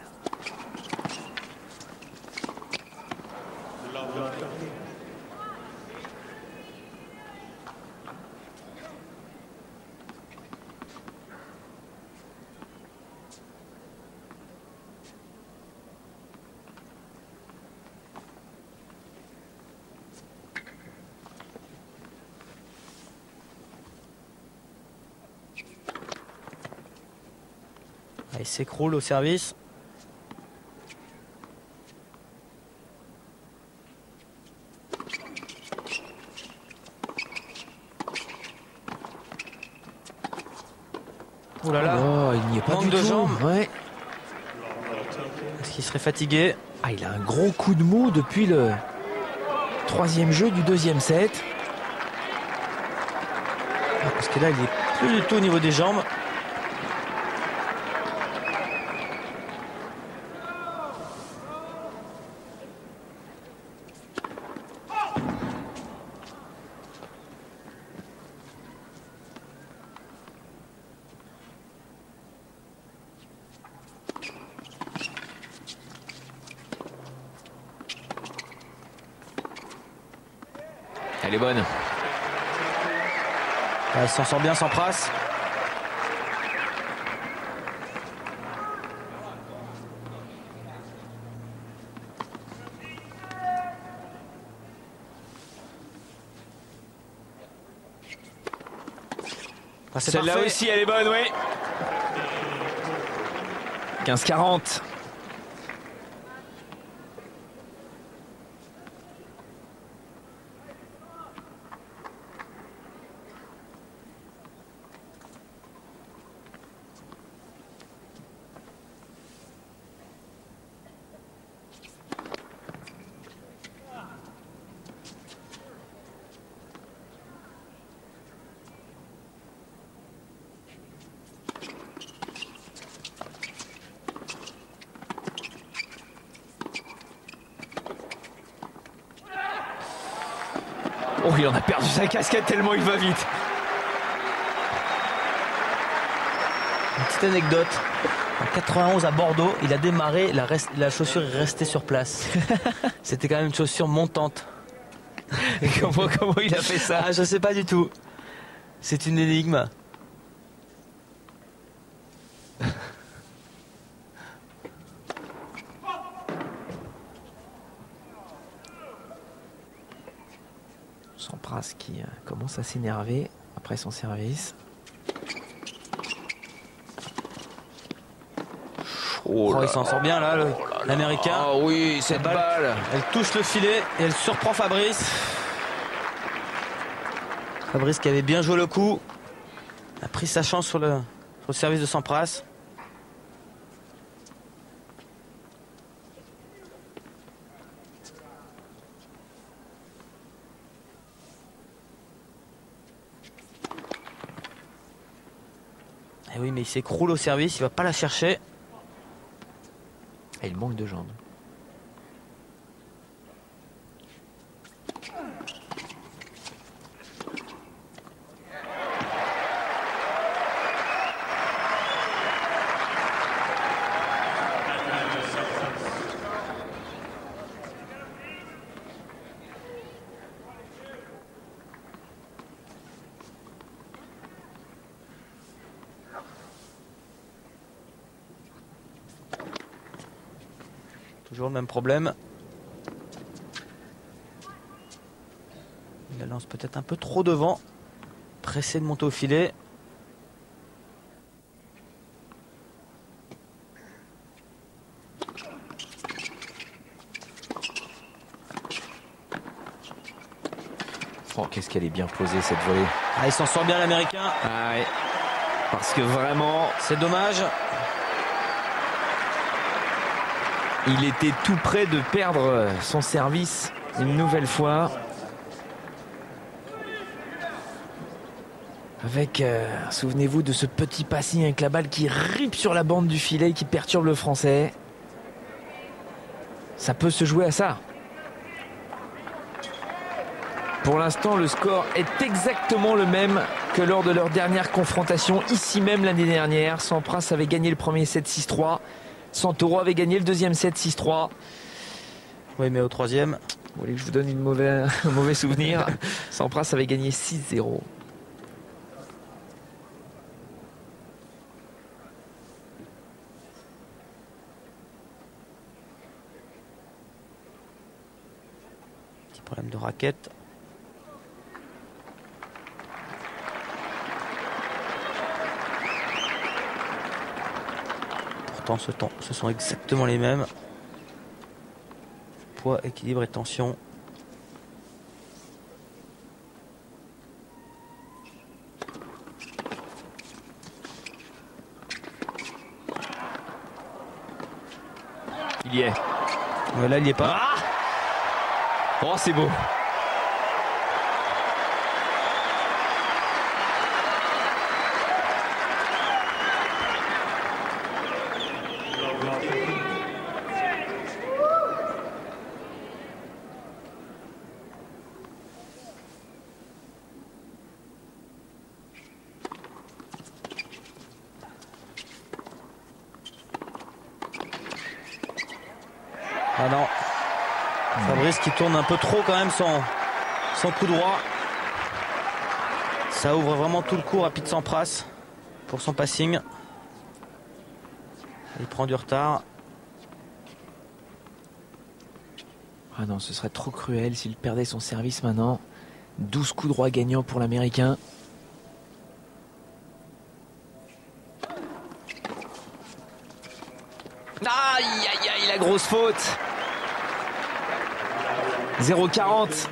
Il s'écroule au service. Oh là là, oh, il n'y est pas manque du de tout. jambes. Ouais. Est-ce qu'il serait fatigué? Ah, il a un gros coup de mou depuis le troisième jeu du deuxième set. Parce que là, il est plus du tout au niveau des jambes. Elle est bonne. Il s'en sort bien, Sampras. Celle-là aussi, elle est bonne, oui. 15-40. Oh, il en a perdu sa casquette tellement il va vite. Une petite anecdote. En 91 à Bordeaux, il a démarré, la chaussure est restée sur place. C'était quand même une chaussure montante. Et comment il a fait ça? Ah, je sais pas du tout. C'est une énigme. Sampras qui commence à s'énerver après son service. Oh, il s'en sort bien là, l'Américain. Ah oui, cette balle. Elle touche le filet et elle surprend Fabrice. Fabrice qui avait bien joué le coup. A pris sa chance sur le service de Sampras. Et oui, mais il s'écroule au service, il va pas la chercher. Et il manque de jambes. Toujours le même problème. Il la lance peut-être un peu trop devant. Pressé de monter au filet. Oh, qu'est-ce qu'elle est bien posée cette volée. Ah, il s'en sort bien l'Américain. Ah ouais. Parce que vraiment, c'est dommage. Il était tout près de perdre son service une nouvelle fois. Avec, souvenez-vous de ce petit passing avec la balle qui ripe sur la bande du filet et qui perturbe le Français. Ça peut se jouer à ça. Pour l'instant, le score est exactement le même que lors de leur dernière confrontation, ici même l'année dernière. Sampras avait gagné le premier set 6-3. Santoro avait gagné le deuxième set 6-3. Oui, mais au troisième. Vous voulez que je vous donne un mauvais souvenir? Sampras avait gagné 6-0. Petit problème de raquette. Pourtant, ce sont exactement les mêmes. Poids, équilibre et tension. Il y est. Ouais, là, il n'y est pas. Ah, oh, c'est beau. Ah non. Fabrice qui tourne un peu trop quand même son coup droit. Ça ouvre vraiment tout le cours à Pete Sampras pour son passing. Il prend du retard. Ah non, ce serait trop cruel s'il perdait son service maintenant. 12 coups droits gagnants pour l'Américain. Aïe, aïe, aïe, la grosse faute. 0,40.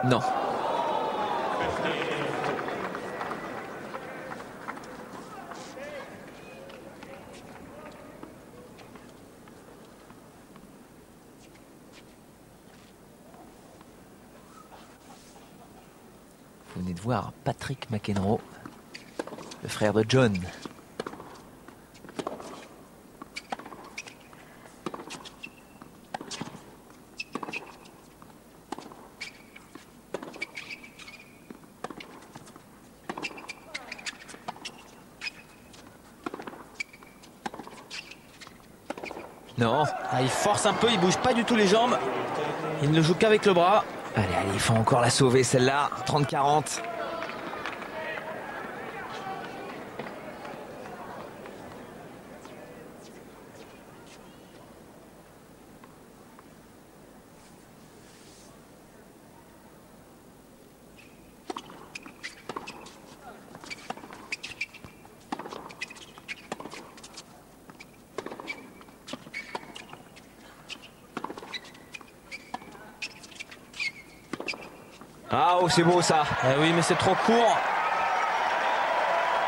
Non. venez de voir Patrick McEnroe, le frère de John. Non. Ah, il force un peu, il bouge pas du tout les jambes. Il ne joue qu'avec le bras. Allez, il faut encore la sauver celle-là. 30-40. Ah, oh, c'est beau ça. Eh oui, mais c'est trop court.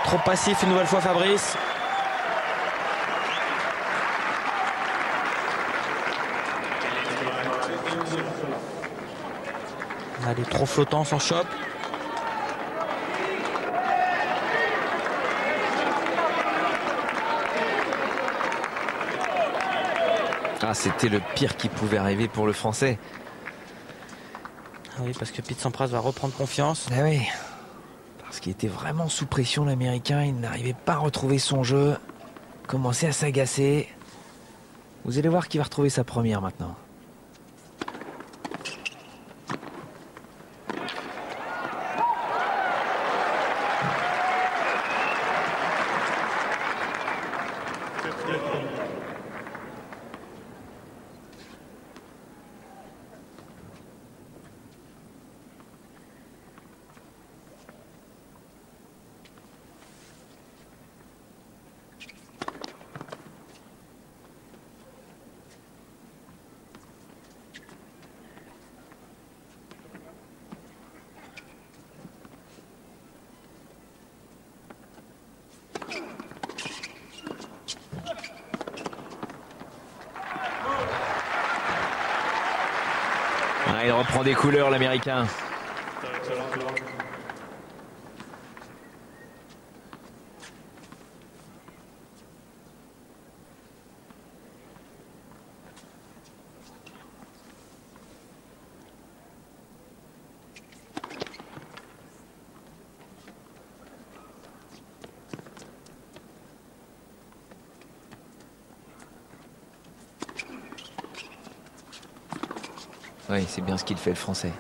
Trop passif une nouvelle fois Fabrice. Allez, trop flottant son chope. Ah, c'était le pire qui pouvait arriver pour le Français. Ah oui, parce que Pete Sampras va reprendre confiance. Ah oui, parce qu'il était vraiment sous pression l'Américain. Il n'arrivait pas à retrouver son jeu. Commençait à s'agacer. Vous allez voir qu'il va retrouver sa première maintenant. Ah, il reprend des couleurs l'Américain. Oui, c'est bien ce qu'il fait le Français.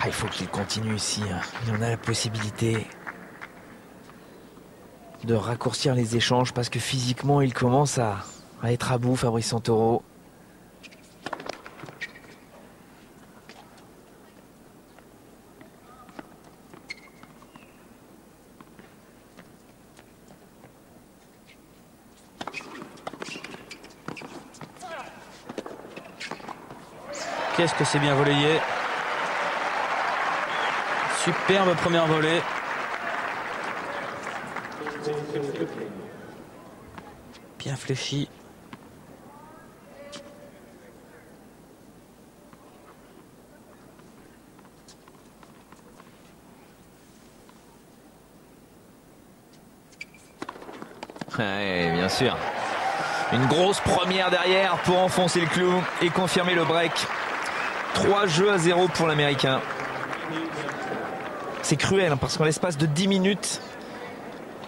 Ah, il faut qu'il continue ici. Il en a la possibilité de raccourcir les échanges parce que physiquement, il commence à être à bout, Fabrice Santoro. Qu'est-ce que c'est bien volleyé. Superbe première volée. Bien fléchi. Ouais, bien sûr. Une grosse première derrière pour enfoncer le clou et confirmer le break. 3-0 pour l'Américain. C'est cruel parce qu'en l'espace de 10 minutes,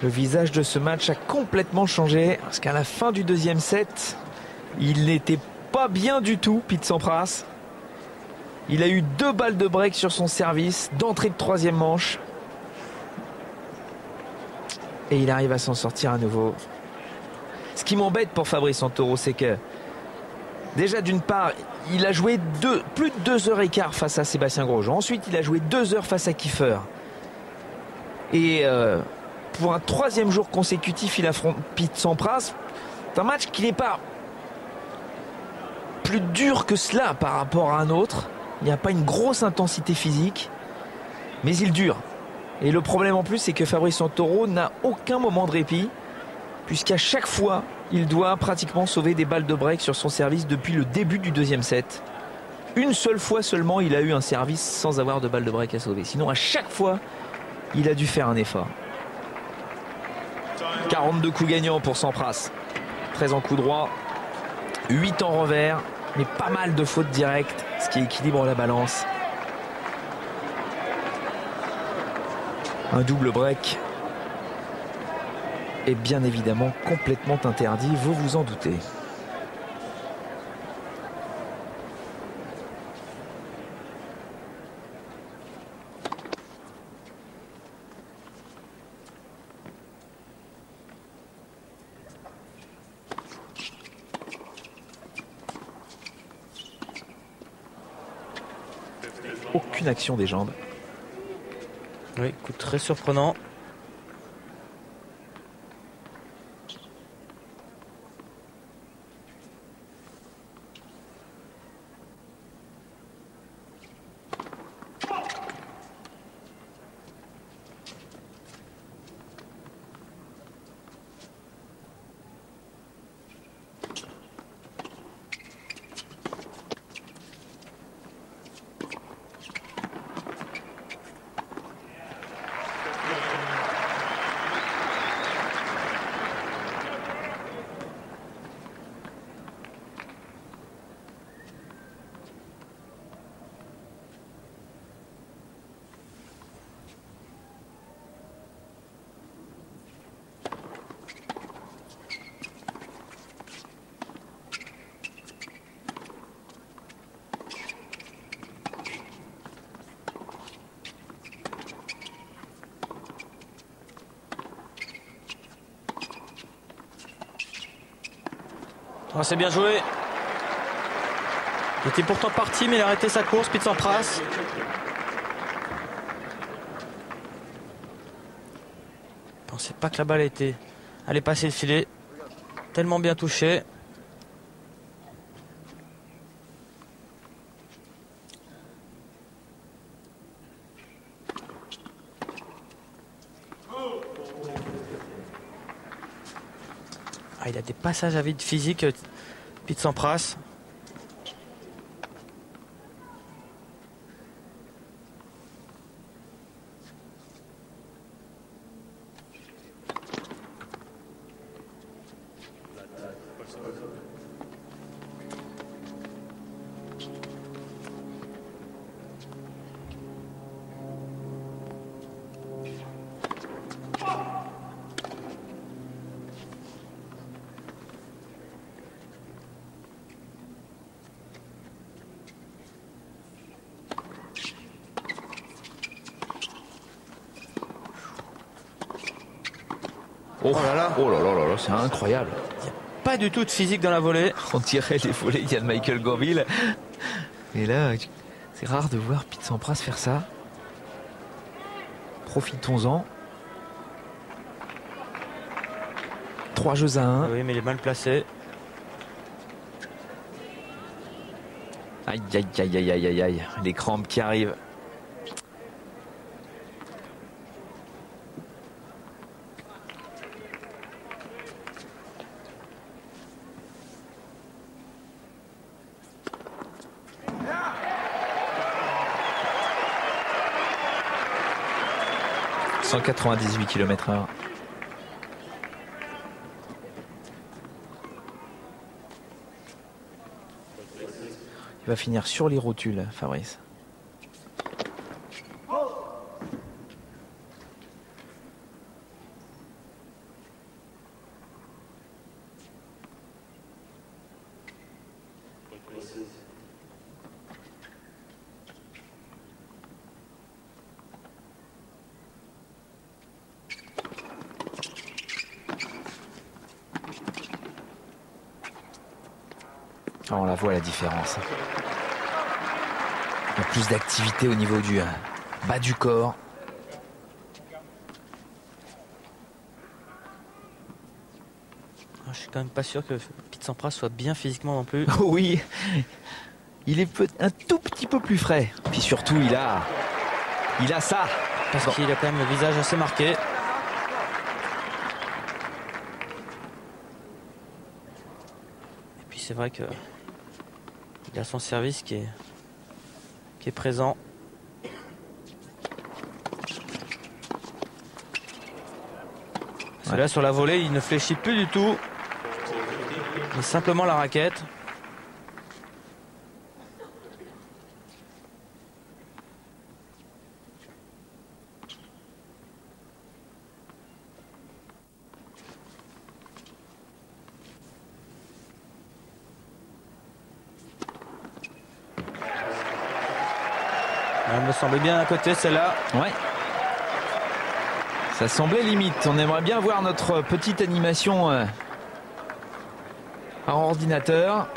le visage de ce match a complètement changé. Parce qu'à la fin du deuxième set, il n'était pas bien du tout, Pete Sampras. Il a eu 2 balles de break sur son service d'entrée de troisième manche. Et il arrive à s'en sortir à nouveau. Ce qui m'embête pour Fabrice Santoro, c'est que déjà d'une part, il a joué plus de 2h15 face à Sébastien Grosjean. Ensuite, il a joué 2 heures face à Kiefer. Et pour un 3e jour consécutif, il affronte Pete Sampras. C'est un match qui n'est pas plus dur que cela par rapport à un autre. Il n'y a pas une grosse intensité physique, mais il dure. Et le problème en plus, c'est que Fabrice Santoro n'a aucun moment de répit. puisqu'à chaque fois, il doit pratiquement sauver des balles de break sur son service depuis le début du deuxième set. Une seule fois seulement, il a eu un service sans avoir de balles de break à sauver. Sinon, à chaque fois, il a dû faire un effort. 42 coups gagnants pour Sampras. 13 en coup droit, 8 en revers, mais pas mal de fautes directes, ce qui équilibre la balance. Un double break est bien évidemment complètement interdit, vous vous en doutez. Aucune action des jambes. Oui, coup très surprenant. Oh, c'est bien joué. Il était pourtant parti, mais il a arrêté sa course. Pete Sampras. Je pensais pas que la balle allait passer le filet. Tellement bien touché. Ah, il a des passages à vide physique, Pete Sampras. Oh là là, oh là là, là, là, c'est incroyable. Il n'y a pas du tout de physique dans la volée. On dirait les volées de Michael Gambil. Et là, c'est rare de voir Pete Sampras faire ça. Profitons-en. 3 jeux à 1. Oui, mais il est mal placé. Aïe, aïe, aïe, aïe, aïe, aïe, aïe. Les crampes qui arrivent. « 198 km/h. » Il va finir sur les rotules, Fabrice. Ah, on la voit la différence. Il y a plus d'activité au niveau du bas du corps. Je suis quand même pas sûr que Pete Sampras soit bien physiquement non plus. Oui, il est un tout petit peu plus frais. Puis surtout, il a ça. Parce qu'il a quand même le visage assez marqué. c'est vrai que il a son service qui est présent. Là, sur la volée, il ne fléchit plus du tout. Mais simplement la raquette. Elle me semble bien à côté, celle-là. Ouais. Ça semblait limite. On aimerait bien voir notre petite animation en ordinateur.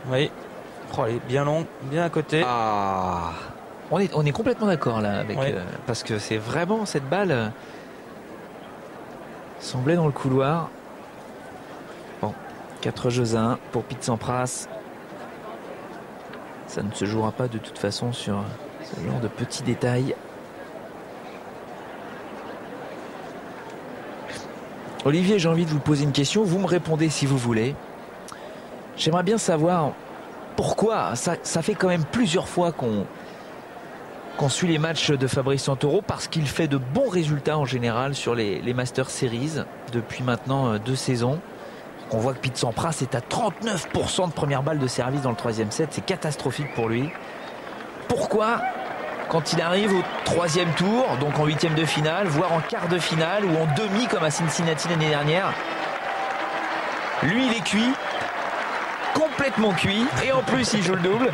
Oui. Oh, elle est bien longue, bien à côté. Ah. On est complètement d'accord là avec oui. Parce que c'est vraiment cette balle semblait dans le couloir. Bon, 4 jeux à 1 pour Pete Sampras. Ça ne se jouera pas de toute façon sur ce genre de petits détails. Olivier, j'ai envie de vous poser une question. Vous me répondez si vous voulez. J'aimerais bien savoir pourquoi. Ça fait quand même plusieurs fois qu'on suit les matchs de Fabrice Santoro parce qu'il fait de bons résultats en général sur les Masters Series depuis maintenant 2 saisons. On voit que Pete Sampras est à 39% de première balle de service dans le 3e set. C'est catastrophique pour lui. Pourquoi, quand il arrive au 3e tour, donc en 8e de finale, voire en quart de finale ou en demi comme à Cincinnati l'année dernière, lui il est cuit, complètement cuit, et en plus il joue le double.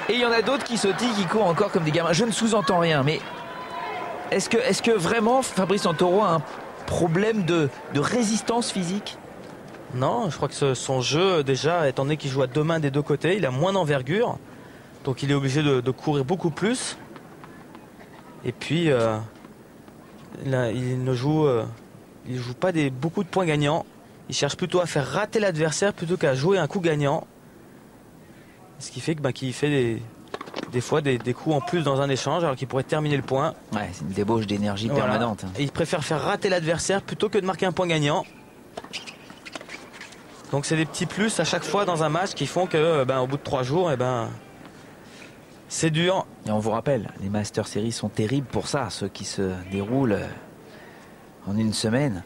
Et il y en a d'autres qui sautillent, qui courent encore comme des gamins. Je ne sous-entends rien, mais est-ce que vraiment Fabrice Santoro a un problème de résistance physique ? Non, je crois que son jeu, déjà, étant donné qu'il joue à 2 mains des 2 côtés, il a moins d'envergure. Donc il est obligé de courir beaucoup plus. Et puis, là, il joue pas beaucoup de points gagnants. Il cherche plutôt à faire rater l'adversaire plutôt qu'à jouer un coup gagnant. Ce qui fait qu'il fait des fois des coups en plus dans un échange alors qu'il pourrait terminer le point. Ouais, c'est une débauche d'énergie permanente. Et il préfère faire rater l'adversaire plutôt que de marquer un point gagnant. Donc c'est des petits plus à chaque fois dans un match qui font que au bout de 3 jours, c'est dur. Et on vous rappelle, les Master Series sont terribles pour ça, ceux qui se déroulent en une semaine.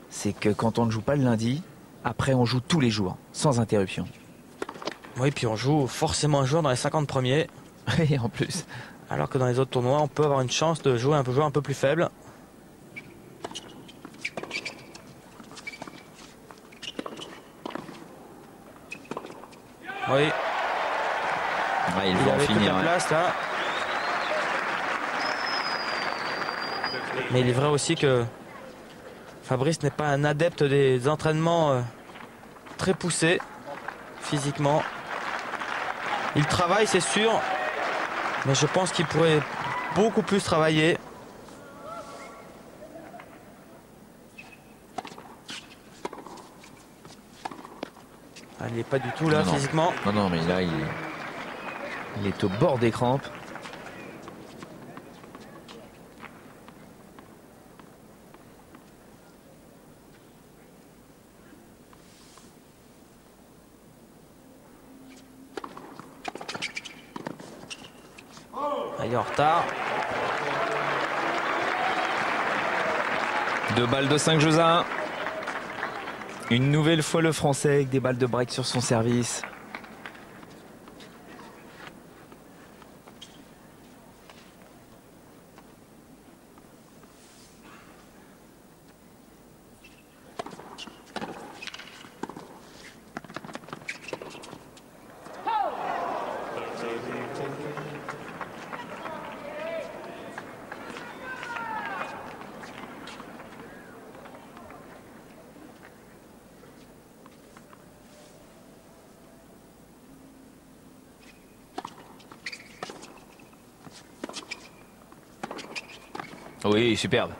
C'est que quand on ne joue pas le lundi, après on joue tous les jours, sans interruption. Oui, puis on joue forcément un jour dans les 50 premiers. Et en plus. Alors que dans les autres tournois, on peut avoir une chance de jouer un peu plus faible. Oui. Ouais, il va en finir. La place, là. Mais il est vrai aussi que Fabrice n'est pas un adepte des entraînements très poussés physiquement. Il travaille, c'est sûr, mais je pense qu'il pourrait beaucoup plus travailler. Ah, il n'est pas du tout là physiquement. Non, mais là, il est au bord des crampes. Il est en retard. 2 balles de 5 jeux à 1. Une nouvelle fois le Français avec des balles de break sur son service. Oui, superbe.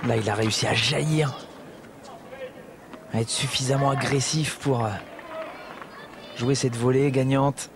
Là, il a réussi à jaillir, à être suffisamment agressif pour jouer cette volée gagnante.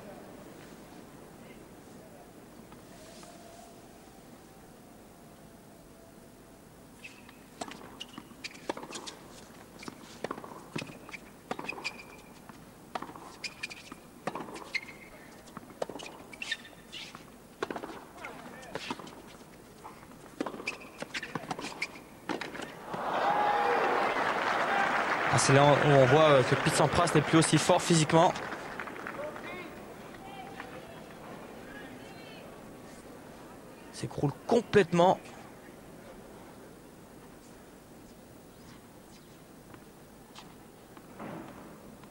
C'est là où on voit que Pete Sampras n'est plus aussi fort physiquement. S'écroule complètement.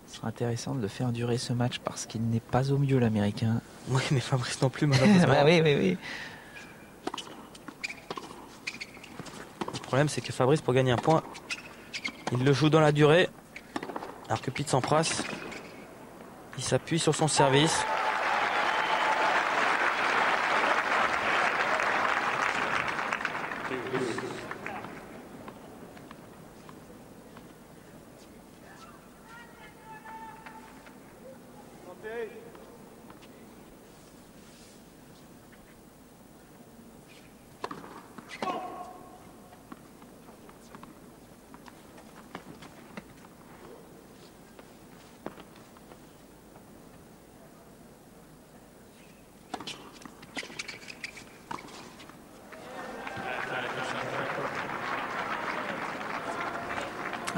Ce sera intéressant de le faire durer ce match parce qu'il n'est pas au mieux, l'Américain. Oui, mais Fabrice non plus, malheureusement. Bah oui. Le problème, c'est que Fabrice, pour gagner un point, il le joue dans la durée. Alors que Pete Sampras, il s'appuie sur son service.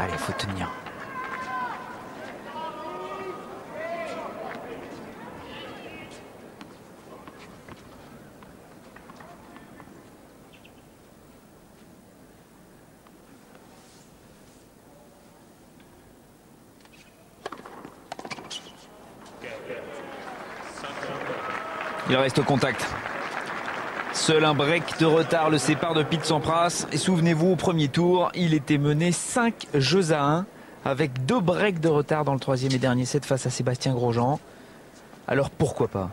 Allez, faut tenir. Il reste au contact. Seul un break de retard le sépare de Pete Sampras. Et souvenez-vous, au premier tour, il était mené 5-1 avec 2 breaks de retard dans le 3e et dernier set face à Sébastien Grosjean. Alors pourquoi pas?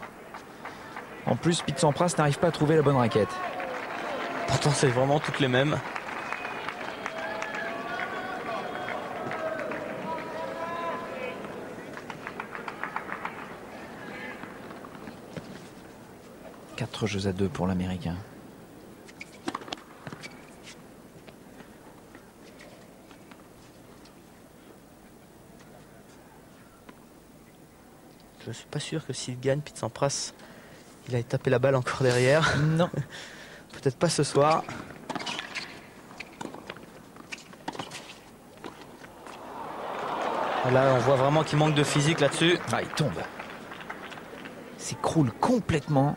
En plus, Pete Sampras n'arrive pas à trouver la bonne raquette. Pourtant, c'est vraiment toutes les mêmes. Quatre jeux à 2 pour l'Américain. Je suis pas sûr que s'il gagne, Pete Sampras, il allait taper la balle encore derrière. Non. Peut-être pas ce soir. Là, on voit vraiment qu'il manque de physique là-dessus. Ah, il tombe. Il s'écroule complètement.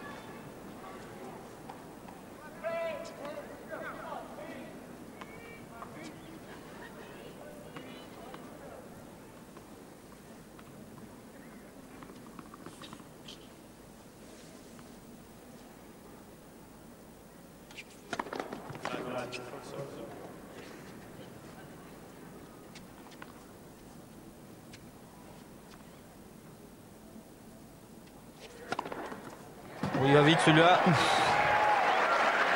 Oui, il va vite celui-là.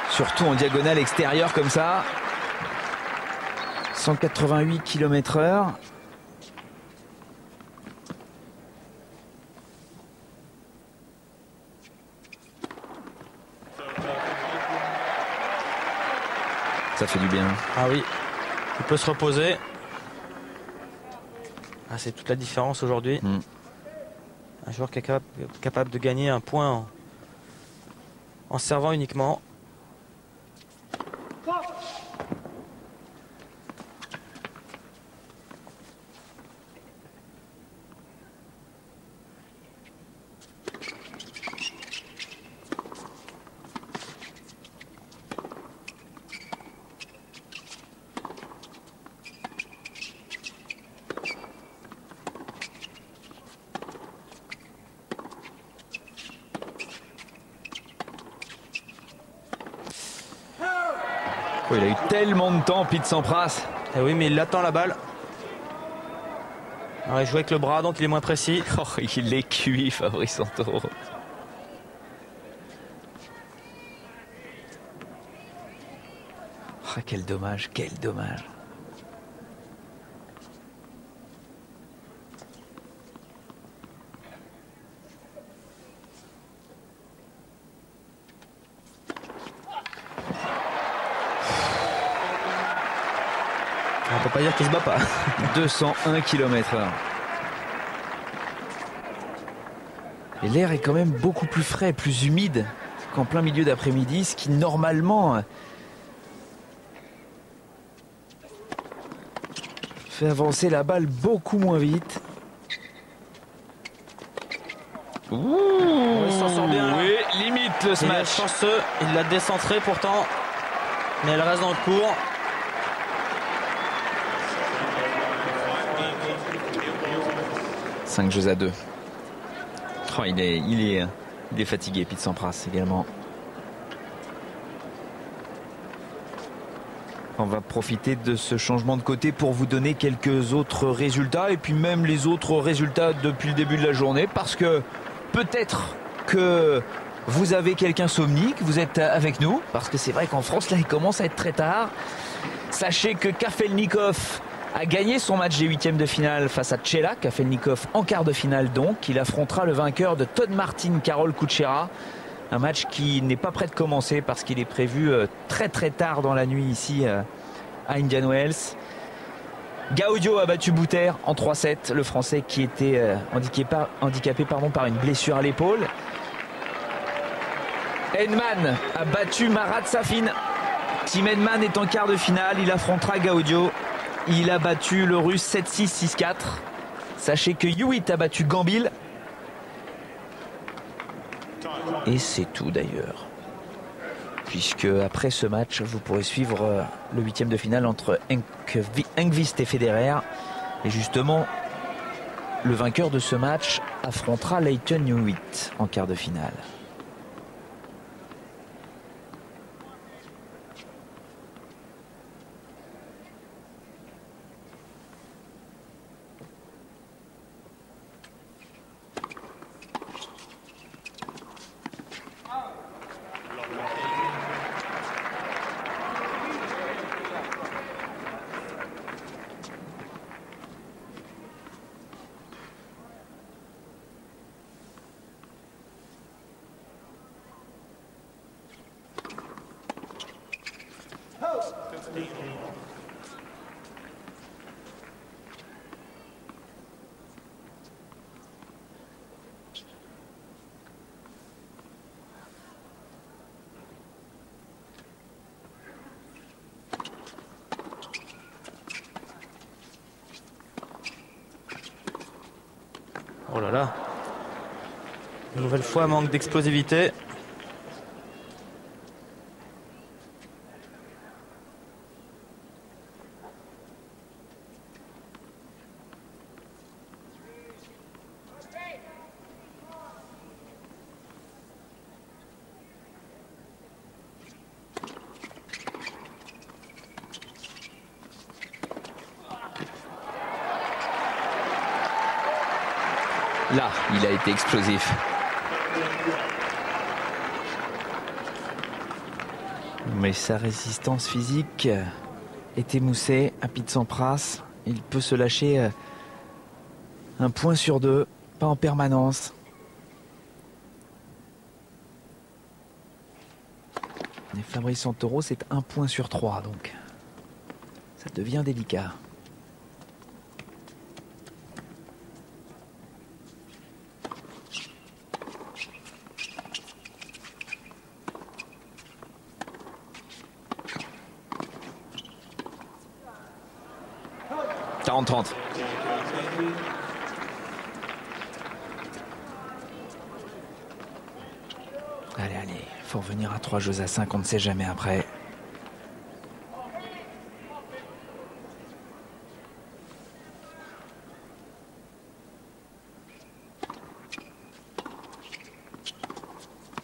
Surtout en diagonale extérieure comme ça. 188 km/h. Ça fait du bien. Ah oui, il peut se reposer. Ah, c'est toute la différence aujourd'hui. Un joueur qui est capable de gagner un point en servant uniquement. Oh, il a eu tellement de temps, Pete Sampras. Eh oui, mais il attend la balle. Alors, il joue avec le bras, donc il est moins précis. Oh, il est cuit, Fabrice Santoro. Ah, quel dommage, quel dommage. On peut pas dire qu'il se bat pas. 201 km/h. Et l'air est quand même beaucoup plus frais, plus humide qu'en plein milieu d'après-midi, ce qui normalement fait avancer la balle beaucoup moins vite. Il s'en sort bien. Oui, limite le Il est smash. chanceux, il l'a décentré pourtant, mais elle reste dans le cours. Cinq jeux à 2. Oh, il est fatigué, Pete Sampras également. On va profiter de ce changement de côté pour vous donner quelques autres résultats et puis même les autres résultats depuis le début de la journée, parce que peut-être que vous avez quelqu'un somnique, vous êtes avec nous, parce que c'est vrai qu'en France là il commence à être très tard. Sachez que Kafelnikov a gagné son match des huitièmes de finale face à Tchela. Kafelnikov en quart de finale donc. Il affrontera le vainqueur de Todd Martin, Carol Kuchera. Un match qui n'est pas prêt de commencer parce qu'il est prévu très très tard dans la nuit ici à Indian Wells. Gaudio a battu Bouter en 3-7, le Français qui était handicapé par une blessure à l'épaule. Edman a battu Marat Safin. Tim Edman est en quart de finale, il affrontera Gaudio. Il a battu le Russe 7-6, 6-4. Sachez que Hewitt a battu Gambil. Et c'est tout d'ailleurs. Puisque après ce match, vous pourrez suivre le huitième de finale entre Enqvist et Federer. Et justement, le vainqueur de ce match affrontera Lleyton Hewitt en quart de finale. Oh là là. Une nouvelle fois, manque d'explosivité. Là, il a été explosif. Mais sa résistance physique est émoussée à Pete Sampras. Il peut se lâcher un point sur deux, pas en permanence. Et Fabrice Santoro, c'est un point sur 3, donc ça devient délicat. « 40-30. » Allez, faut revenir à 3 jeux à 5, on ne sait jamais après.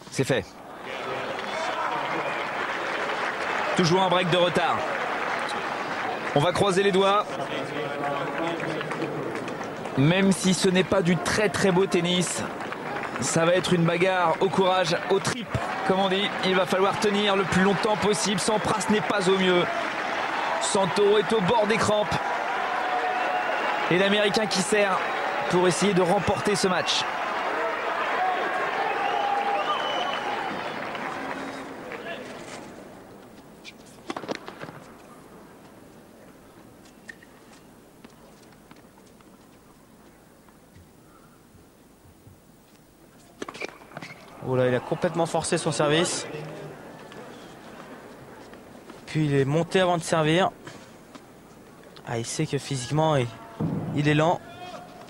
C'est fait. Toujours un break de retard. On va croiser les doigts. Même si ce n'est pas du très très beau tennis, ça va être une bagarre au courage, au trip, comme on dit. Il va falloir tenir le plus longtemps possible. Sampras n'est pas au mieux. Santoro est au bord des crampes. Et l'Américain qui sert pour essayer de remporter ce match. Oh là, il a complètement forcé son service. Puis il est monté avant de servir. Ah, il sait que physiquement, il est lent.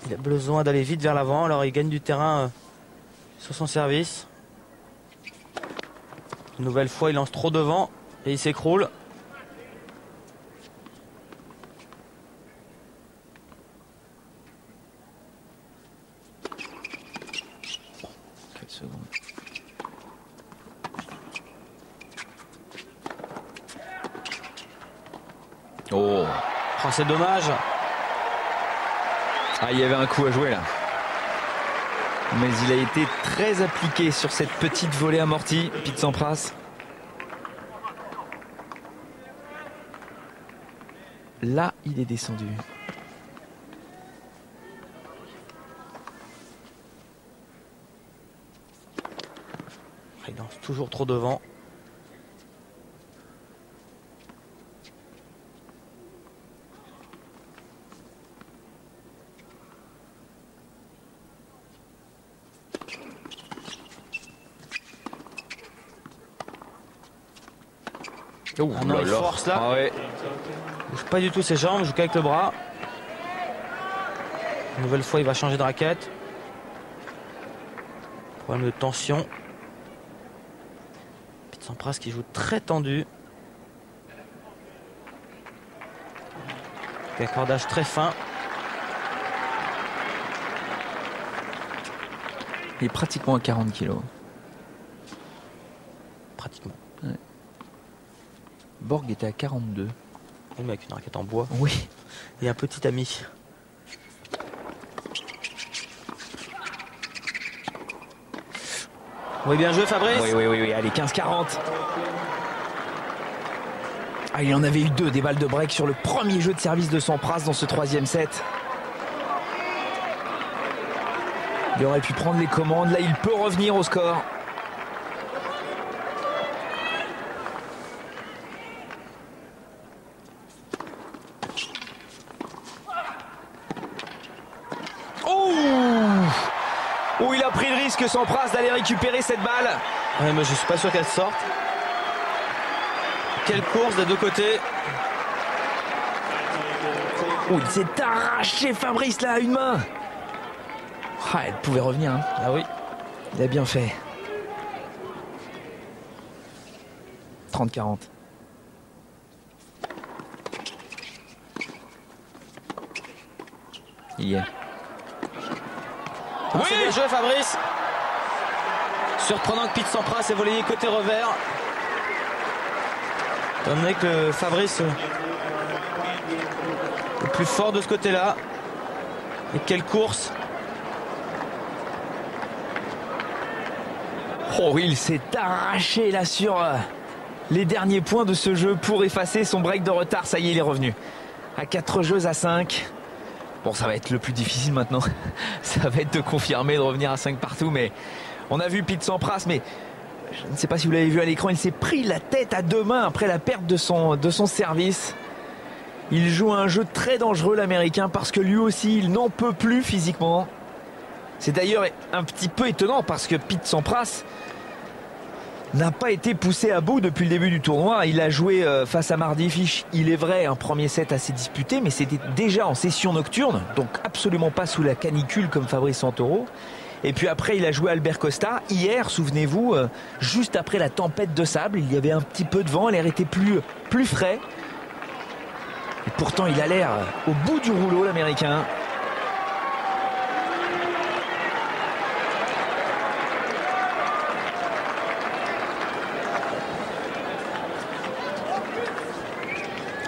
Il a besoin d'aller vite vers l'avant. Alors il gagne du terrain sur son service. Une nouvelle fois, il lance trop devant et il s'écroule. Oh, C'est dommage. Ah, il y avait un coup à jouer là. Mais il a été très appliqué sur cette petite volée amortie, Pete Sampras. Là, il est descendu. Il lance toujours trop devant. Ah non, il force là. Ah ouais. Il bouge pas du tout ses jambes, il joue qu'avec le bras. Une nouvelle fois, il va changer de raquette. Problème de tension. Pete Sampras qui joue très tendu. Accordage très fin. Il est pratiquement à 40 kilos. Pratiquement. Ouais. Borg était à 42. Oui, mais avec une raquette en bois. Oui. Et un petit ami. Oui, bien joué Fabrice. Oui. Allez, 15-40. Ah, il en avait eu deux, des balles de break sur le premier jeu de service de Sampras dans ce troisième set. Il aurait pu prendre les commandes. Là, il peut revenir au score. Oh, il a pris le risque, Sampras, d'aller récupérer cette balle. Ouais, mais je suis pas sûr qu'elle sorte. Quelle course des deux côtés. Oh, il s'est arraché, Fabrice, là, à une main. Ah, elle pouvait revenir. Hein. Ah oui. Il a bien fait. 30-40. Il y est. Oui, c'est bien joué Fabrice. Surprenant que Pete Sampras ait volé côté revers. Étant donné que Fabrice est plus fort de ce côté-là. Et quelle course. Oh oui, il s'est arraché là sur les derniers points de ce jeu pour effacer son break de retard. Ça y est, il est revenu. À 4 jeux à 5. Bon, ça va être le plus difficile maintenant. Ça va être de confirmer, de revenir à 5 partout. Mais on a vu Pete Sampras, mais je ne sais pas si vous l'avez vu à l'écran, il s'est pris la tête à deux mains après la perte de son service. Il joue un jeu très dangereux, l'Américain, parce que lui aussi, il n'en peut plus physiquement. C'est d'ailleurs un petit peu étonnant parce que Pete Sampras n'a pas été poussé à bout depuis le début du tournoi. Il a joué face à Mardy Fish, il est vrai, un premier set assez disputé, mais c'était déjà en session nocturne, donc absolument pas sous la canicule comme Fabrice Santoro. Et puis après, il a joué Albert Costa. Hier, souvenez-vous, juste après la tempête de sable, il y avait un petit peu de vent, l'air était plus frais. Et pourtant, il a l'air au bout du rouleau, l'Américain.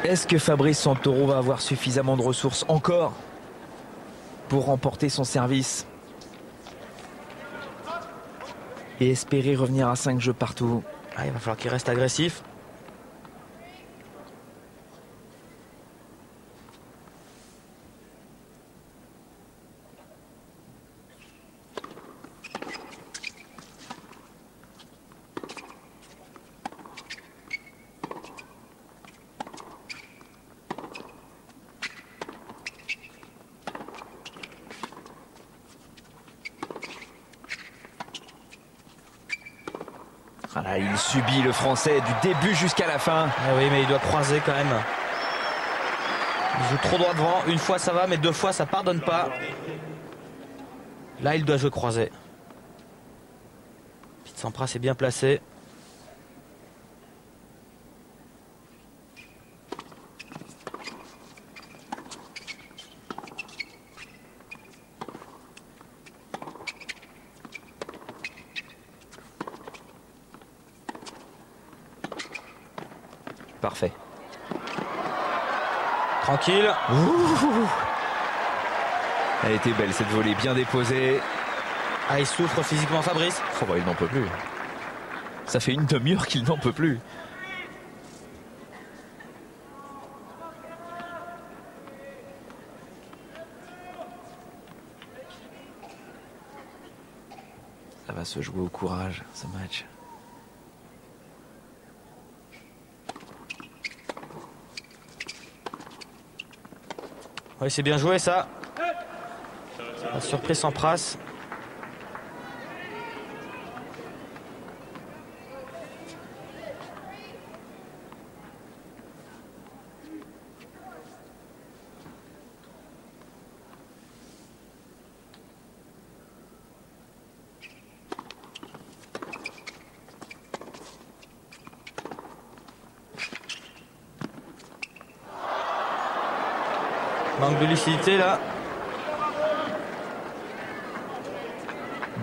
Est-ce que Fabrice Santoro va avoir suffisamment de ressources encore pour remporter son service et espérer revenir à 5 jeux partout? Ah, il va falloir qu'il reste agressif. Voilà, il subit le Français du début jusqu'à la fin. Ah oui, mais il doit croiser quand même. Il Il joue trop droit devant. Une fois ça va, mais 2 fois ça pardonne pas. Là il doit jouer croisé. Pete Sampras est bien placé. Parfait. Tranquille. Ouh. Elle était belle cette volée, bien déposée. Ah, il souffre physiquement Fabrice. Oh bah, il n'en peut plus. Ça fait une demi-heure qu'il n'en peut plus. Ça va se jouer au courage, ce match. Oui, c'est bien joué ça. La surprise Sampras. Manque de lucidité là.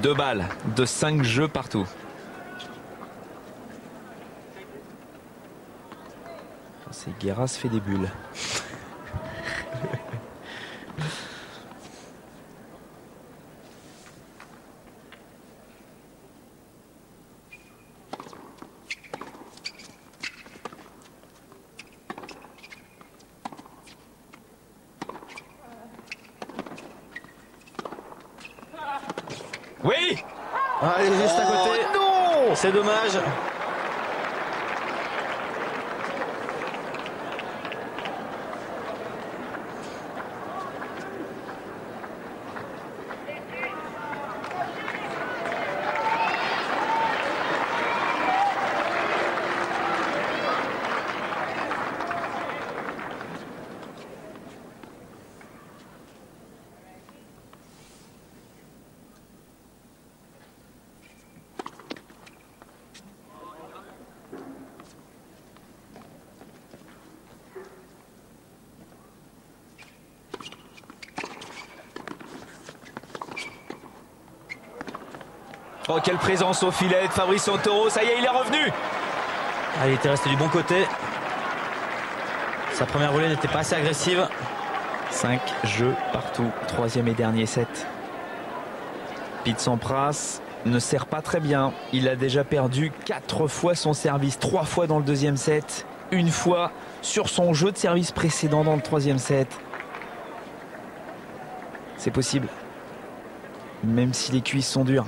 2 balles de 5 jeux partout. C'est Guerras fait des bulles. Oui! Ah, il est juste à côté. Non! C'est dommage. Oh, quelle présence au filet de Fabrice Santoro. Ça y est, il est revenu. Ah, il était resté du bon côté. Sa première volée n'était pas assez agressive. 5 jeux partout. 3e et dernier set. Pete Sampras ne sert pas très bien. Il a déjà perdu 4 fois son service. 3 fois dans le 2e set. 1 fois sur son jeu de service précédent dans le 3e set. C'est possible. Même si les cuisses sont dures.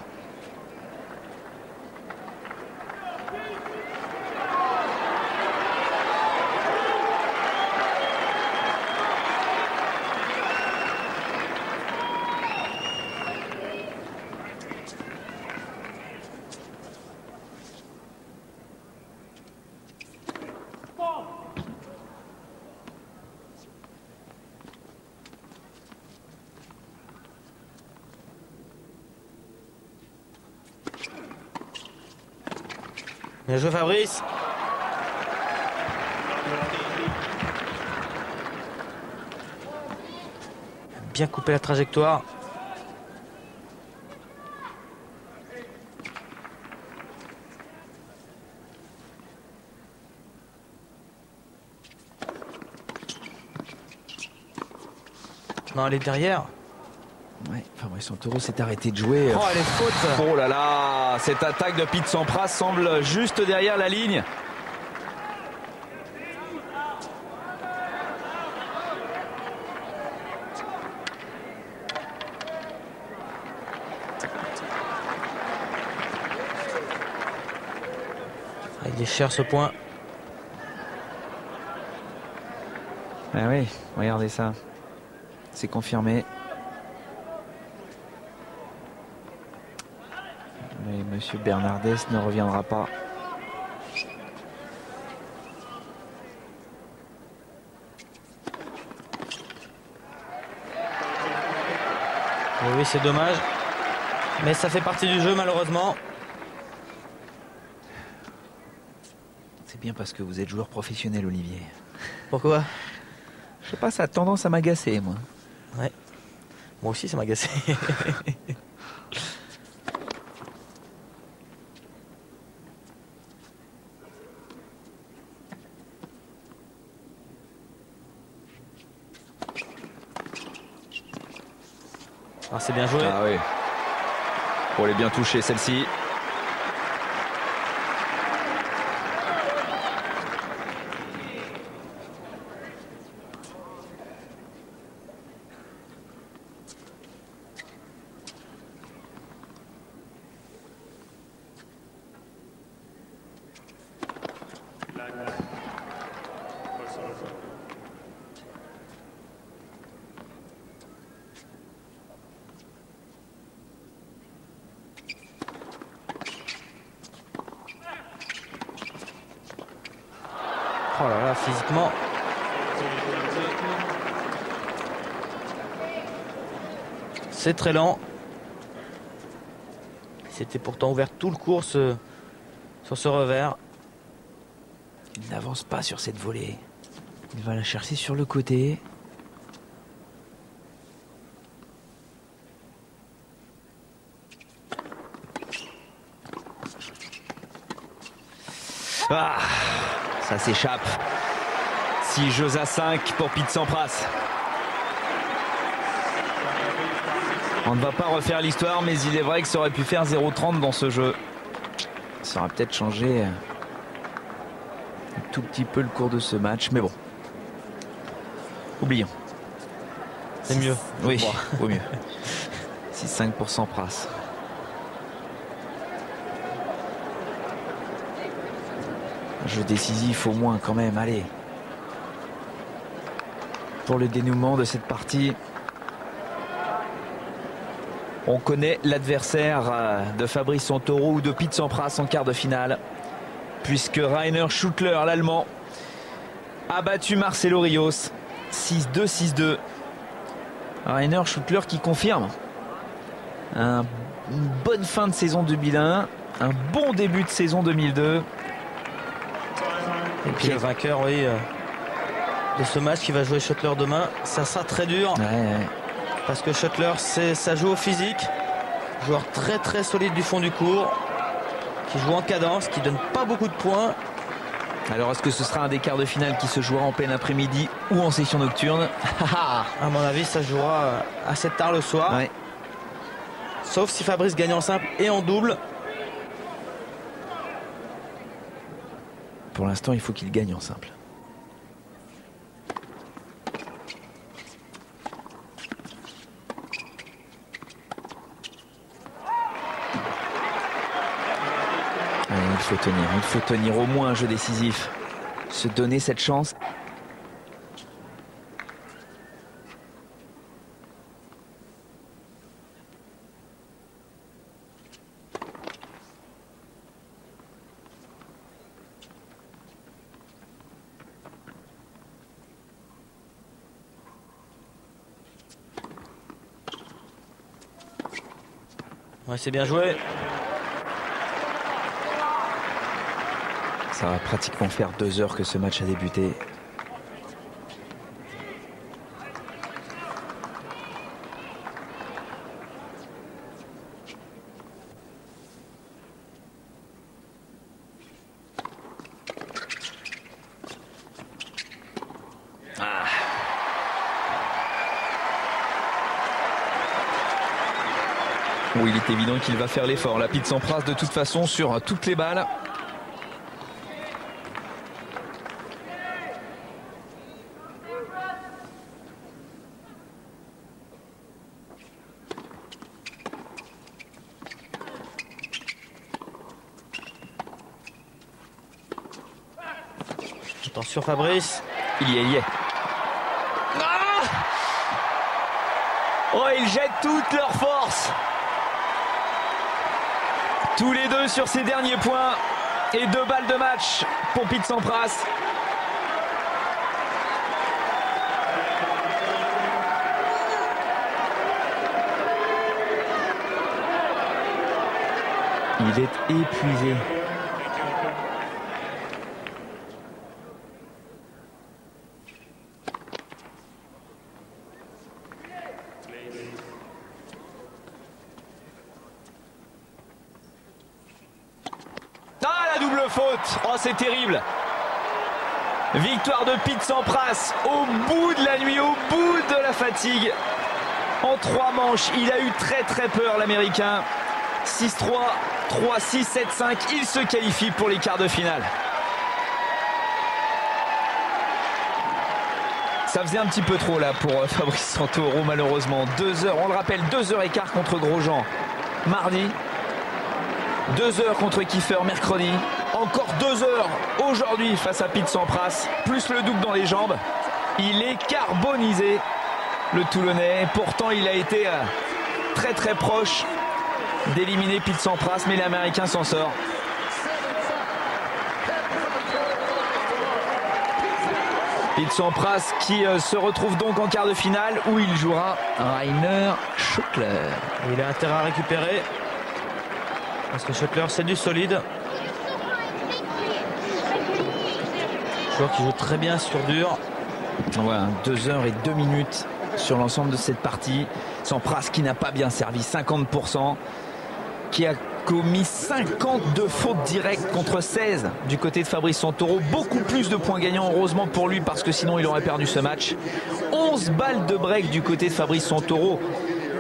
Bien joué Fabrice. Bien coupé la trajectoire. Non, elle est derrière. Ouais, Fabrice Santoro s'est arrêté de jouer. Oh, elle est faute. Oh là là, cette attaque de Pete Sampras semble juste derrière la ligne. Ah, il est cher ce point. Ah oui, regardez ça. C'est confirmé. Mais Monsieur Bernardes ne reviendra pas. Et oui, c'est dommage. Mais ça fait partie du jeu, malheureusement. C'est bien parce que vous êtes joueur professionnel, Olivier. Pourquoi? Je sais pas, ça a tendance à m'agacer, moi. Ouais. Moi aussi, ça m'a agacé. Ah, c'est bien joué. Ah oui. Pour les bien toucher, celle-ci. Oh là là, physiquement. C'est très lent. C'était pourtant ouvert tout le cours sur ce revers. Il n'avance pas sur cette volée. Il va la chercher sur le côté. Ah, ça s'échappe. 6 jeux à 5 pour Pete Sampras. On ne va pas refaire l'histoire, mais il est vrai que ça aurait pu faire 0,30 dans ce jeu. Ça aurait peut-être changé un tout petit peu le cours de ce match, mais bon. Oublions. C'est mieux. Oui, vaut mieux. 6-5 pour Sampras. Jeu décisif au moins quand même, allez. Pour le dénouement de cette partie. On connaît l'adversaire de Fabrice Santoro ou de Pete Sampras en quart de finale. Puisque Rainer Schuttler, l'Allemand, a battu Marcelo Rios. 6-2, 6-2. Rainer Schuttler qui confirme une bonne fin de saison 2001, un bon début de saison 2002. Et puis le vainqueur, oui, de ce match qui va jouer Schuttler demain, ça sera très dur. Ouais. Parce que Schuttler, ça joue au physique. Joueur très très solide du fond du court. Qui joue en cadence, qui donne pas beaucoup de points. Alors est-ce que ce sera un des quarts de finale qui se jouera en plein après-midi ou en session nocturne? À mon avis, ça jouera assez tard le soir. Ouais. Sauf si Fabrice gagne en simple et en double. Pour l'instant, il faut qu'il gagne en simple. Il faut tenir au moins un jeu décisif. Se donner cette chance. Ouais, c'est bien joué. Ça va pratiquement faire 2 heures que ce match a débuté. Oui, il est évident qu'il va faire l'effort. La Pete Sampras de toute façon sur toutes les balles. Attention Fabrice. Il y est. Ah, oh, ils jettent toute leur force. Tous les deux sur ces derniers points. Et 2 balles de match pour Pete Sampras. il est épuisé. Ah, la double faute! Oh, c'est terrible! Victoire de Pete Sampras au bout de la nuit, au bout de la fatigue. En 3 manches, il a eu très peur, l'Américain. 6-3, 3-6, 7-5, il se qualifie pour les quarts de finale. Ça faisait un petit peu trop là pour Fabrice Santoro, malheureusement. 2 heures, on le rappelle, 2 heures et quart contre Grosjean mardi. 2 heures contre Kiefer mercredi. Encore 2 heures aujourd'hui face à Pete Sampras. Plus le double dans les jambes. Il est carbonisé, le Toulonnais. Pourtant, il a été très proche d'éliminer Pete Sampras, mais l'Américain s'en sort. Pete Sampras qui se retrouve donc en quart de finale où il jouera Rainer Schüttler. Il a intérêt à récupérer parce que Schüttler, c'est du solide. Joueur qui joue très bien sur dur. Voilà, 2 heures et 2 minutes sur l'ensemble de cette partie. Sampras qui n'a pas bien servi, 50%, qui a commis 52 fautes directes contre 16 du côté de Fabrice Santoro. Beaucoup plus de points gagnants, heureusement pour lui, parce que sinon il aurait perdu ce match. 11 balles de break du côté de Fabrice Santoro,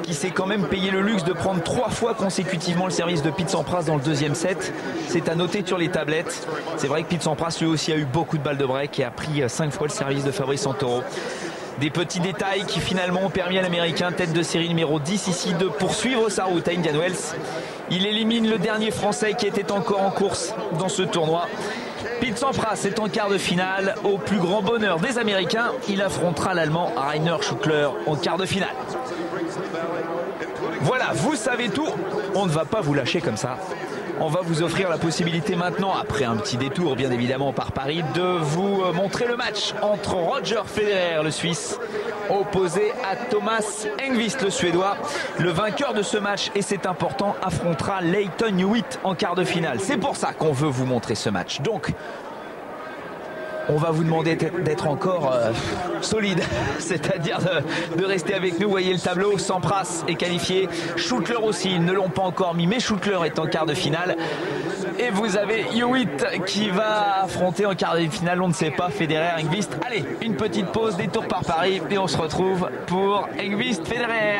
qui s'est quand même payé le luxe de prendre 3 fois consécutivement le service de Pete Sampras dans le 2e set. C'est à noter sur les tablettes. C'est vrai que Pete Sampras lui aussi a eu beaucoup de balles de break et a pris 5 fois le service de Fabrice Santoro. Des petits détails qui finalement ont permis à l'Américain, tête de série numéro 10 ici, de poursuivre sa route à Indian Wells. Il élimine le dernier Français qui était encore en course dans ce tournoi. Pete Sampras est en quart de finale. Au plus grand bonheur des Américains, il affrontera l'Allemand Rainer Schüttler en quart de finale. Voilà, vous savez tout. On ne va pas vous lâcher comme ça. On va vous offrir la possibilité maintenant, après un petit détour bien évidemment par Paris, de vous montrer le match entre Roger Federer, le Suisse, opposé à Thomas Enqvist, le Suédois. Le vainqueur de ce match, et c'est important, affrontera Lleyton Hewitt en quart de finale. C'est pour ça qu'on veut vous montrer ce match. Donc, on va vous demander d'être encore solide, c'est-à-dire de rester avec nous. Vous voyez le tableau, Sampras est qualifié, Schüttler aussi, ils ne l'ont pas encore mis, mais Schüttler est en quart de finale. Et vous avez Hewitt qui va affronter en quart de finale, on ne sait pas, Federer, Enqvist. Allez, une petite pause, détour par Paris, et on se retrouve pour Enqvist Federer.